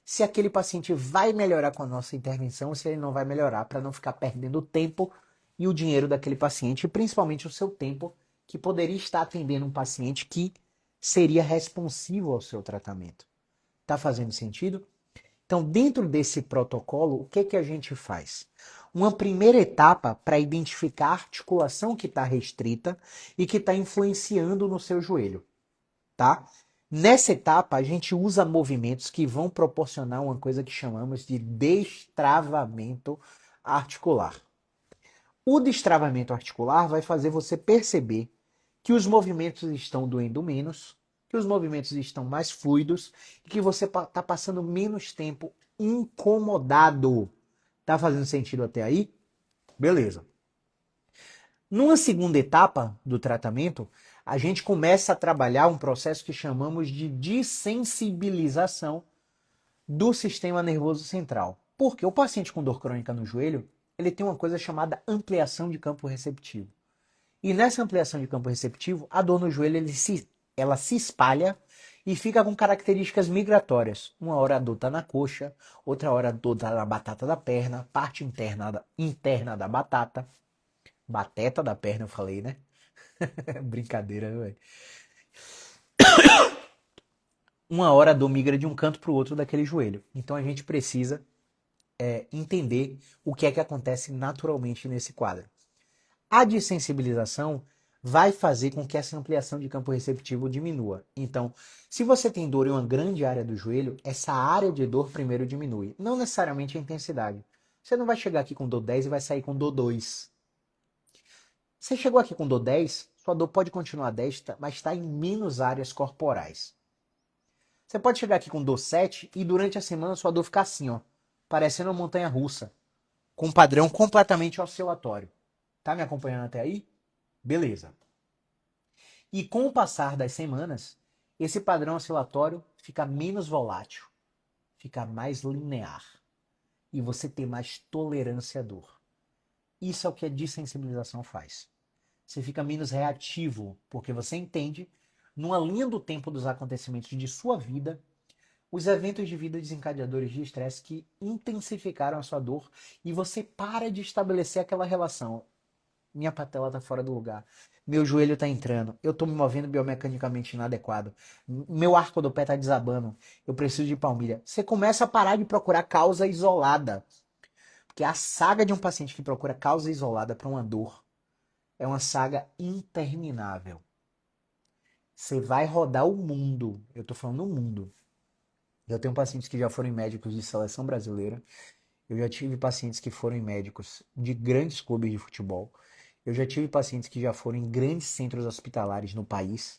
se aquele paciente vai melhorar com a nossa intervenção ou se ele não vai melhorar, para não ficar perdendo o tempo e o dinheiro daquele paciente, e principalmente o seu tempo, que poderia estar atendendo um paciente que seria responsivo ao seu tratamento. Tá fazendo sentido? Então, dentro desse protocolo, o que que a gente faz? Uma primeira etapa para identificar a articulação que está restrita e que está influenciando no seu joelho, tá? Nessa etapa, a gente usa movimentos que vão proporcionar uma coisa que chamamos de destravamento articular. O destravamento articular vai fazer você perceber que os movimentos estão doendo menos, que os movimentos estão mais fluidos e que você está passando menos tempo incomodado. Tá fazendo sentido até aí? Beleza. Numa segunda etapa do tratamento, a gente começa a trabalhar um processo que chamamos de dessensibilização do sistema nervoso central. Porque o paciente com dor crônica no joelho, ele tem uma coisa chamada ampliação de campo receptivo. E nessa ampliação de campo receptivo, a dor no joelho ela se espalha e fica com características migratórias. Uma hora a dor está na coxa, outra hora a dor está na batata da perna, parte interna da batata. Bateta da perna, eu falei, né? Brincadeira, velho. Uma hora a dor migra de um canto para o outro daquele joelho. Então a gente precisa entender o que é que acontece naturalmente nesse quadro. A dessensibilização vai fazer com que essa ampliação de campo receptivo diminua. Então, se você tem dor em uma grande área do joelho, essa área de dor primeiro diminui. Não necessariamente a intensidade. Você não vai chegar aqui com dor 10 e vai sair com dor 2. Você chegou aqui com dor 10, sua dor pode continuar 10, mas está em menos áreas corporais. Você pode chegar aqui com dor 7 e durante a semana sua dor ficar assim, ó, parecendo uma montanha russa, com um padrão completamente oscilatório. Tá me acompanhando até aí? Beleza. E com o passar das semanas, esse padrão oscilatório fica menos volátil, fica mais linear e você tem mais tolerância à dor. Isso é o que a dessensibilização faz. Você fica menos reativo, porque você entende, numa linha do tempo dos acontecimentos de sua vida, os eventos de vida desencadeadores de estresse que intensificaram a sua dor e você para de estabelecer aquela relação. Minha patela está fora do lugar. Meu joelho está entrando. Eu estou me movendo biomecanicamente inadequado. Meu arco do pé está desabando. Eu preciso de palmilha. Você começa a parar de procurar causa isolada. Porque a saga de um paciente que procura causa isolada para uma dor é uma saga interminável. Você vai rodar o mundo. Eu estou falando o mundo. Eu tenho pacientes que já foram em médicos de seleção brasileira. Eu já tive pacientes que foram em médicos de grandes clubes de futebol. Eu já tive pacientes que já foram em grandes centros hospitalares no país.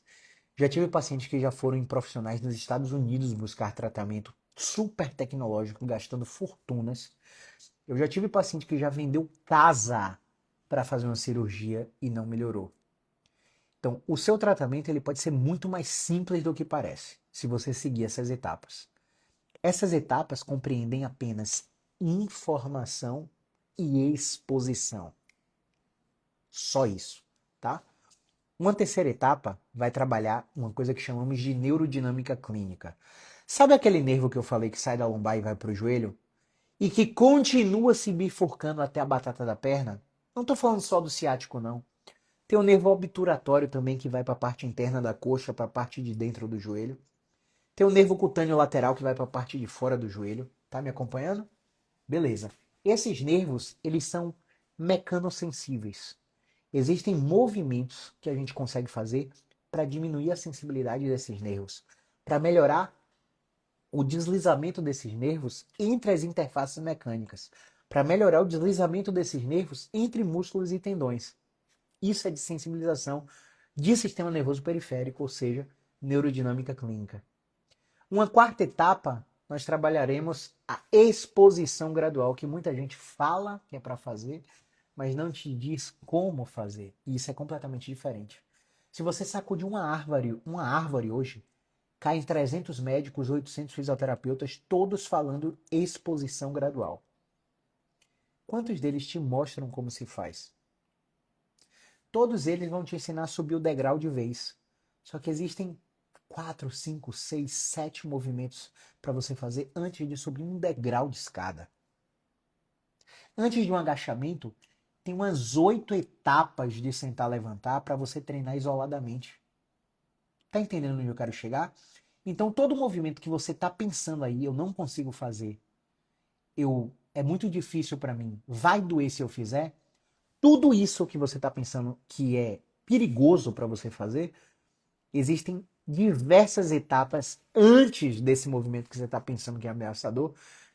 Já tive pacientes que já foram em profissionais nos Estados Unidos buscar tratamento super tecnológico, gastando fortunas. Eu já tive paciente que já vendeu casa para fazer uma cirurgia e não melhorou. Então, o seu tratamento ele pode ser muito mais simples do que parece, se você seguir essas etapas. Essas etapas compreendem apenas informação e exposição. Só isso, tá? Uma terceira etapa vai trabalhar uma coisa que chamamos de neurodinâmica clínica. Sabe aquele nervo que eu falei que sai da lombar e vai para o joelho? E que continua se bifurcando até a batata da perna? Não estou falando só do ciático, não. Tem o nervo obturatório também que vai para a parte interna da coxa, para a parte de dentro do joelho. Tem o nervo cutâneo lateral que vai para a parte de fora do joelho. Tá me acompanhando? Beleza. Esses nervos, eles são mecanosensíveis. Existem movimentos que a gente consegue fazer para diminuir a sensibilidade desses nervos, para melhorar o deslizamento desses nervos entre as interfaces mecânicas, para melhorar o deslizamento desses nervos entre músculos e tendões. Isso é de sensibilização de sistema nervoso periférico, ou seja, neurodinâmica clínica. Uma quarta etapa, nós trabalharemos a exposição gradual, que muita gente fala que é para fazer, mas não te diz como fazer. E isso é completamente diferente. Se você sacudir uma árvore hoje, caem 300 médicos, 800 fisioterapeutas, todos falando exposição gradual. Quantos deles te mostram como se faz? Todos eles vão te ensinar a subir o degrau de vez. Só que existem 4, 5, 6, 7 movimentos para você fazer antes de subir um degrau de escada. Antes de um agachamento, tem umas 8 etapas de sentar levantar para você treinar isoladamente. Tá entendendo onde eu quero chegar? Então todo movimento que você tá pensando aí, eu não consigo fazer, é muito difícil para mim, vai doer se eu fizer, tudo isso que você tá pensando que é perigoso para você fazer, existem diversas etapas antes desse movimento que você está pensando que é ameaçador,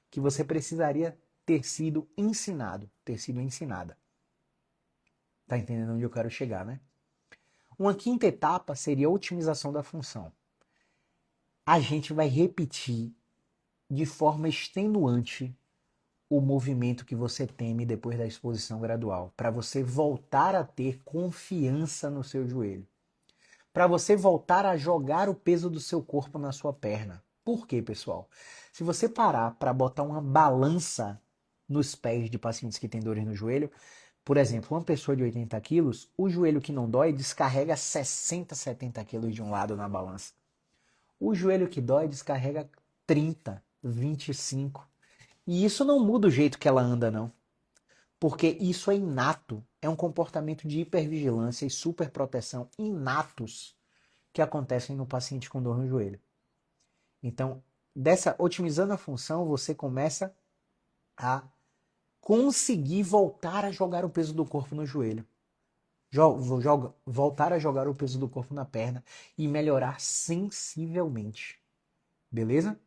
que você precisaria ter sido ensinado, ter sido ensinada. Tá entendendo onde eu quero chegar, né? Uma quinta etapa seria a otimização da função. A gente vai repetir de forma extenuante o movimento que você teme depois da exposição gradual, para você voltar a ter confiança no seu joelho, para você voltar a jogar o peso do seu corpo na sua perna. Por quê, pessoal? Se você parar para botar uma balança nos pés de pacientes que têm dores no joelho, por exemplo, uma pessoa de 80 quilos, o joelho que não dói descarrega 60, 70 quilos de um lado na balança. O joelho que dói descarrega 30, 25. E isso não muda o jeito que ela anda, não. Porque isso é inato. É um comportamento de hipervigilância e superproteção inatos que acontecem no paciente com dor no joelho. Então, otimizando a função, você começa a conseguir voltar a jogar o peso do corpo no joelho. Voltar a jogar o peso do corpo na perna e melhorar sensivelmente. Beleza?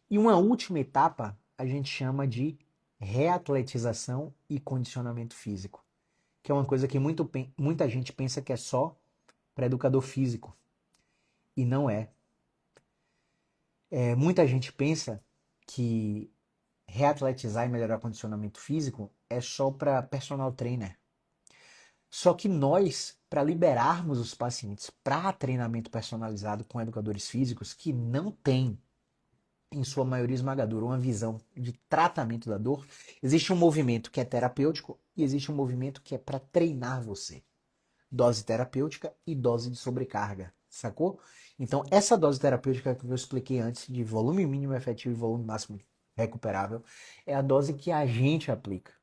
E uma última etapa a gente chama de reatletização e condicionamento físico, que é uma coisa que muita gente pensa que é só para educador físico. E não é. Muita gente pensa que reatletizar e melhorar condicionamento físico é só para personal trainer. Só que nós, para liberarmos os pacientes para treinamento personalizado com educadores físicos que não têm, em sua maioria esmagadora, uma visão de tratamento da dor, existe um movimento que é terapêutico e existe um movimento que é para treinar você. Dose terapêutica e dose de sobrecarga, sacou? Então, essa dose terapêutica que eu expliquei antes, de volume mínimo efetivo e volume máximo recuperável, é a dose que a gente aplica.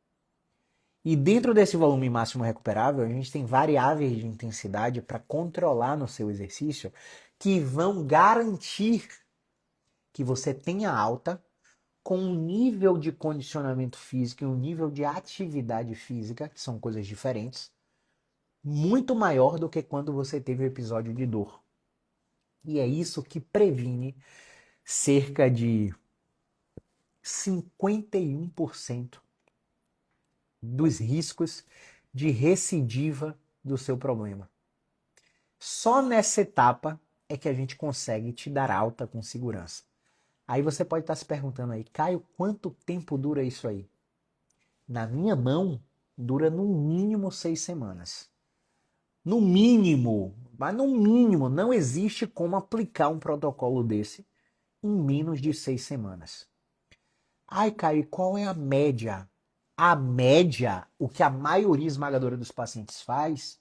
E dentro desse volume máximo recuperável, a gente tem variáveis de intensidade para controlar no seu exercício que vão garantir que você tenha alta com um nível de condicionamento físico e um nível de atividade física, que são coisas diferentes, muito maior do que quando você teve o episódio de dor. E é isso que previne cerca de 51% dos riscos de recidiva do seu problema. Só nessa etapa é que a gente consegue te dar alta com segurança. Aí você pode estar se perguntando aí, Caio, quanto tempo dura isso aí? Na minha mão, dura no mínimo 6 semanas. No mínimo, mas no mínimo, não existe como aplicar um protocolo desse em menos de 6 semanas. Ai, Caio, qual é a média? A média, o que a maioria esmagadora dos pacientes faz,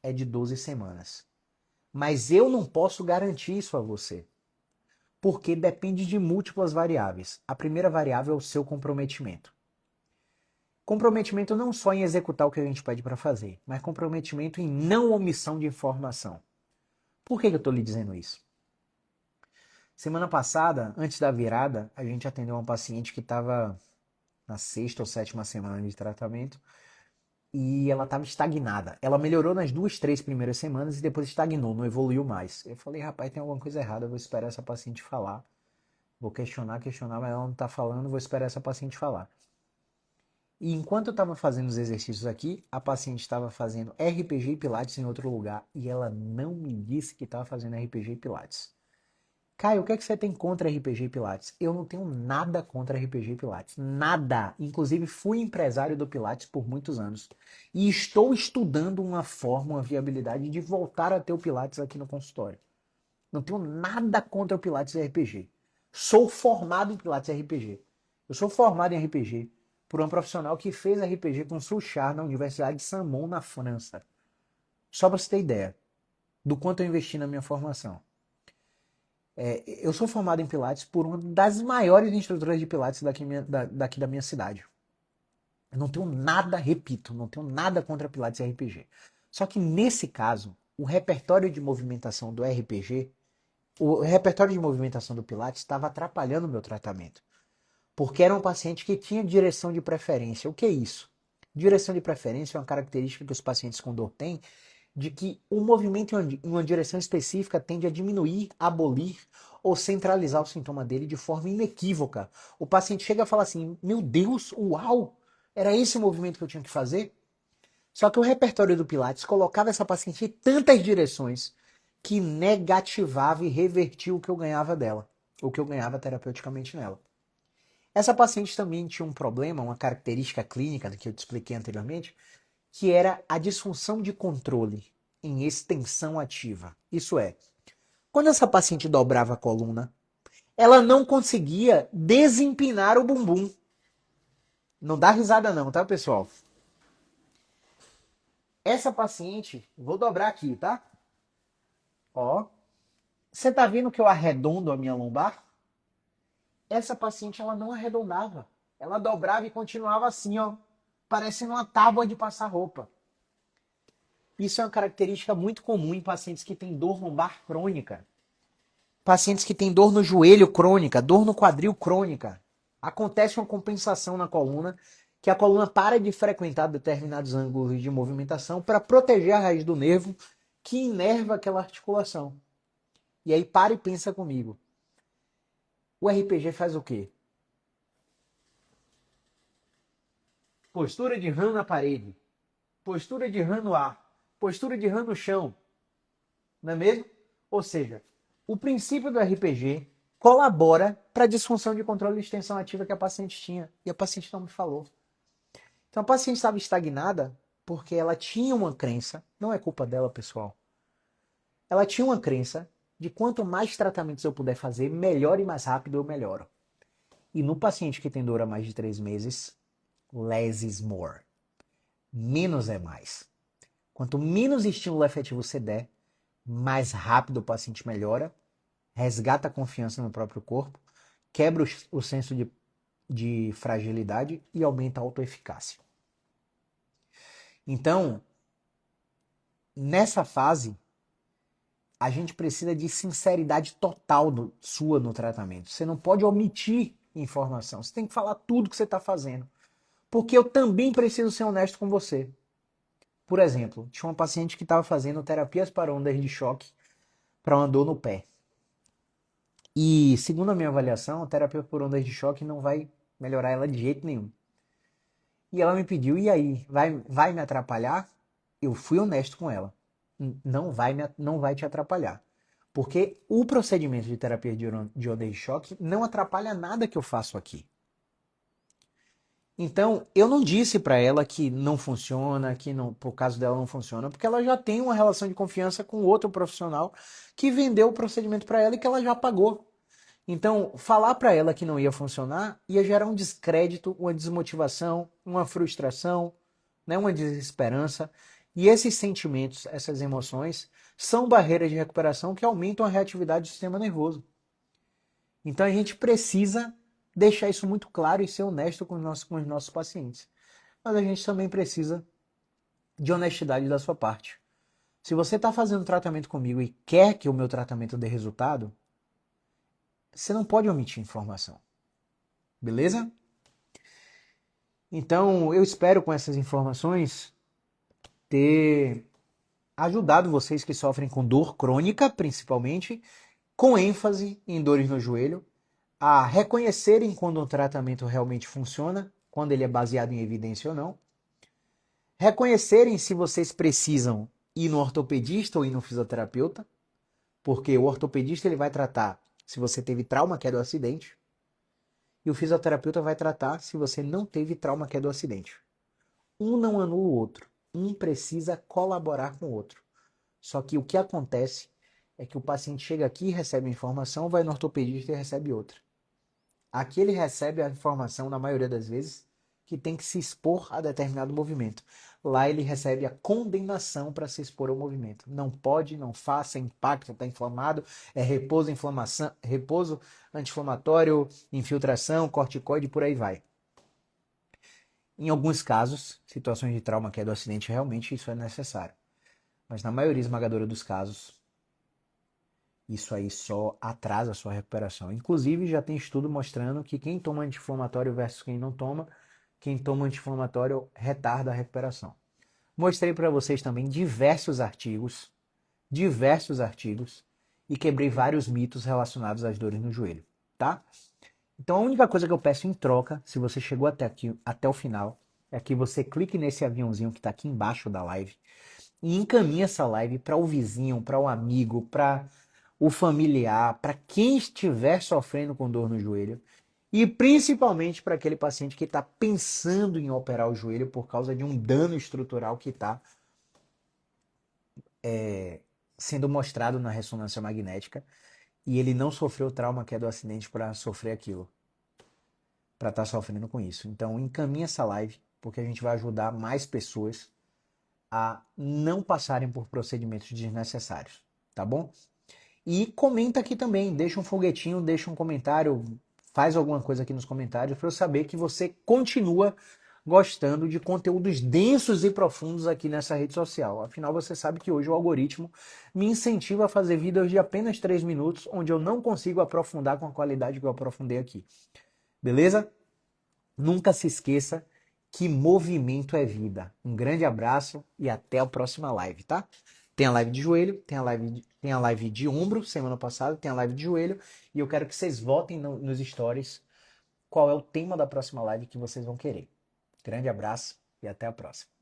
é de 12 semanas. Mas eu não posso garantir isso a você, porque depende de múltiplas variáveis. A primeira variável é o seu comprometimento. Comprometimento não só em executar o que a gente pede para fazer, mas comprometimento em não omissão de informação. Por que eu estou lhe dizendo isso? Semana passada, antes da virada, a gente atendeu uma paciente que estava na 6ª ou 7ª semana de tratamento e ela estava estagnada. Ela melhorou nas 2, 3 primeiras semanas e depois estagnou, não evoluiu mais. Eu falei, rapaz, tem alguma coisa errada, eu vou esperar essa paciente falar. Vou questionar, mas ela não está falando, vou esperar essa paciente falar. E enquanto eu estava fazendo os exercícios aqui, a paciente estava fazendo RPG e Pilates em outro lugar e ela não me disse que estava fazendo RPG e Pilates. Caio, o que é que você tem contra RPG e Pilates? Eu não tenho nada contra RPG e Pilates. Nada. Inclusive, fui empresário do Pilates por muitos anos. E estou estudando uma forma, uma viabilidade de voltar a ter o Pilates aqui no consultório. Não tenho nada contra o Pilates e RPG. Sou formado em Pilates e RPG. Eu sou formado em RPG por um profissional que fez RPG com Suchard na Universidade de Saint-Mond, na França. Só para você ter ideia do quanto eu investi na minha formação. Eu sou formado em Pilates por uma das maiores instrutoras de Pilates daqui da minha cidade. Eu não tenho nada, repito, não tenho nada contra Pilates e RPG. Só que nesse caso, o repertório de movimentação do RPG, o repertório de movimentação do Pilates estava atrapalhando o meu tratamento. Porque era um paciente que tinha direção de preferência. O que é isso? Direção de preferência é uma característica que os pacientes com dor têm, de que o movimento em uma direção específica tende a diminuir, abolir ou centralizar o sintoma dele de forma inequívoca. O paciente chega a falar assim, meu Deus, uau, era esse o movimento que eu tinha que fazer? Só que o repertório do Pilates colocava essa paciente em tantas direções que negativava e revertia o que eu ganhava dela, o que eu ganhava terapeuticamente nela. Essa paciente também tinha um problema, uma característica clínica que eu te expliquei anteriormente, que era a disfunção de controle em extensão ativa. Isso é, quando essa paciente dobrava a coluna, ela não conseguia desempinar o bumbum. Não dá risada não, tá, pessoal? Essa paciente, vou dobrar aqui, tá? Ó, você tá vendo que eu arredondo a minha lombar? Essa paciente, ela não arredondava. Ela dobrava e continuava assim, ó, parecendo uma tábua de passar roupa. Isso é uma característica muito comum em pacientes que têm dor lombar crônica. Pacientes que têm dor no joelho crônica, dor no quadril crônica. Acontece uma compensação na coluna, que a coluna para de frequentar determinados ângulos de movimentação para proteger a raiz do nervo que inerva aquela articulação. E aí para e pensa comigo. O RPG faz o quê? Postura de rã na parede. Postura de rã no ar. Postura de rã no chão. Não é mesmo? Ou seja, o princípio do RPG colabora para a disfunção de controle de extensão ativa que a paciente tinha. E a paciente não me falou. Então a paciente estava estagnada porque ela tinha uma crença, não é culpa dela, pessoal. Ela tinha uma crença de quanto mais tratamentos eu puder fazer, melhor e mais rápido eu melhoro. E no paciente que tem dor há mais de 3 meses, less is more. Menos é mais. Quanto menos estímulo efetivo você der, mais rápido o paciente melhora, resgata a confiança no próprio corpo, quebra o senso de fragilidade e aumenta a autoeficácia. Então, nessa fase, a gente precisa de sinceridade total sua no tratamento. Você não pode omitir informação. Você tem que falar tudo que você está fazendo. Porque eu também preciso ser honesto com você. Por exemplo, tinha uma paciente que estava fazendo terapias para ondas de choque para uma dor no pé. E, segundo a minha avaliação, a terapia por ondas de choque não vai melhorar ela de jeito nenhum. E ela me pediu, e aí, vai me atrapalhar? Eu fui honesto com ela. Não vai te atrapalhar. Porque o procedimento de terapia de ondas de choque não atrapalha nada que eu faço aqui. Então, eu não disse para ela que não funciona, que não, por caso dela não funciona, porque ela já tem uma relação de confiança com outro profissional que vendeu o procedimento para ela e que ela já pagou. Então, falar para ela que não ia funcionar ia gerar um descrédito, uma desmotivação, uma frustração, né, uma desesperança. E esses sentimentos, essas emoções, são barreiras de recuperação que aumentam a reatividade do sistema nervoso. Então, a gente precisa deixar isso muito claro e ser honesto com os nossos pacientes. Mas a gente também precisa de honestidade da sua parte. Se você está fazendo tratamento comigo e quer que o meu tratamento dê resultado, você não pode omitir informação. Beleza? Então, eu espero com essas informações ter ajudado vocês que sofrem com dor crônica, principalmente, com ênfase em dores no joelho, a reconhecerem quando um tratamento realmente funciona, quando ele é baseado em evidência ou não, reconhecerem se vocês precisam ir no ortopedista ou ir no fisioterapeuta, porque o ortopedista ele vai tratar se você teve trauma, que é do acidente, e o fisioterapeuta vai tratar se você não teve trauma, que é do acidente. Um não anula o outro. Um precisa colaborar com o outro. Só que o que acontece é que o paciente chega aqui, recebe informação, vai no ortopedista e recebe outra. Aqui ele recebe a informação, na maioria das vezes, que tem que se expor a determinado movimento. Lá ele recebe a condenação para se expor ao movimento. Não pode, não faça, impacto, está inflamado, é repouso, inflamação, repouso anti-inflamatório, infiltração, corticoide, por aí vai. Em alguns casos, situações de trauma que é do acidente, realmente isso é necessário. Mas na maioria esmagadora dos casos, isso aí só atrasa a sua recuperação. Inclusive, já tem estudo mostrando que quem toma anti-inflamatório versus quem não toma, quem toma anti-inflamatório retarda a recuperação. Mostrei para vocês também diversos artigos, e quebrei vários mitos relacionados às dores no joelho, tá? Então a única coisa que eu peço em troca, se você chegou até aqui, até o final, é que você clique nesse aviãozinho que está aqui embaixo da live e encaminhe essa live para o vizinho, para o amigo, para o familiar, para quem estiver sofrendo com dor no joelho. E principalmente para aquele paciente que está pensando em operar o joelho por causa de um dano estrutural que está sendo mostrado na ressonância magnética e ele não sofreu o trauma que é do acidente para sofrer aquilo, para estar sofrendo com isso. Então encaminha essa live, porque a gente vai ajudar mais pessoas a não passarem por procedimentos desnecessários, tá bom? E comenta aqui também, deixa um foguetinho, deixa um comentário, faz alguma coisa aqui nos comentários para eu saber que você continua gostando de conteúdos densos e profundos aqui nessa rede social. Afinal, você sabe que hoje o algoritmo me incentiva a fazer vídeos de apenas 3 minutos, onde eu não consigo aprofundar com a qualidade que eu aprofundei aqui. Beleza? Nunca se esqueça que movimento é vida. Um grande abraço e até a próxima live, tá? Tem a live de joelho, tem a live de ombro, semana passada, tem a live de joelho, e eu quero que vocês votem nos stories qual é o tema da próxima live que vocês vão querer. Grande abraço e até a próxima.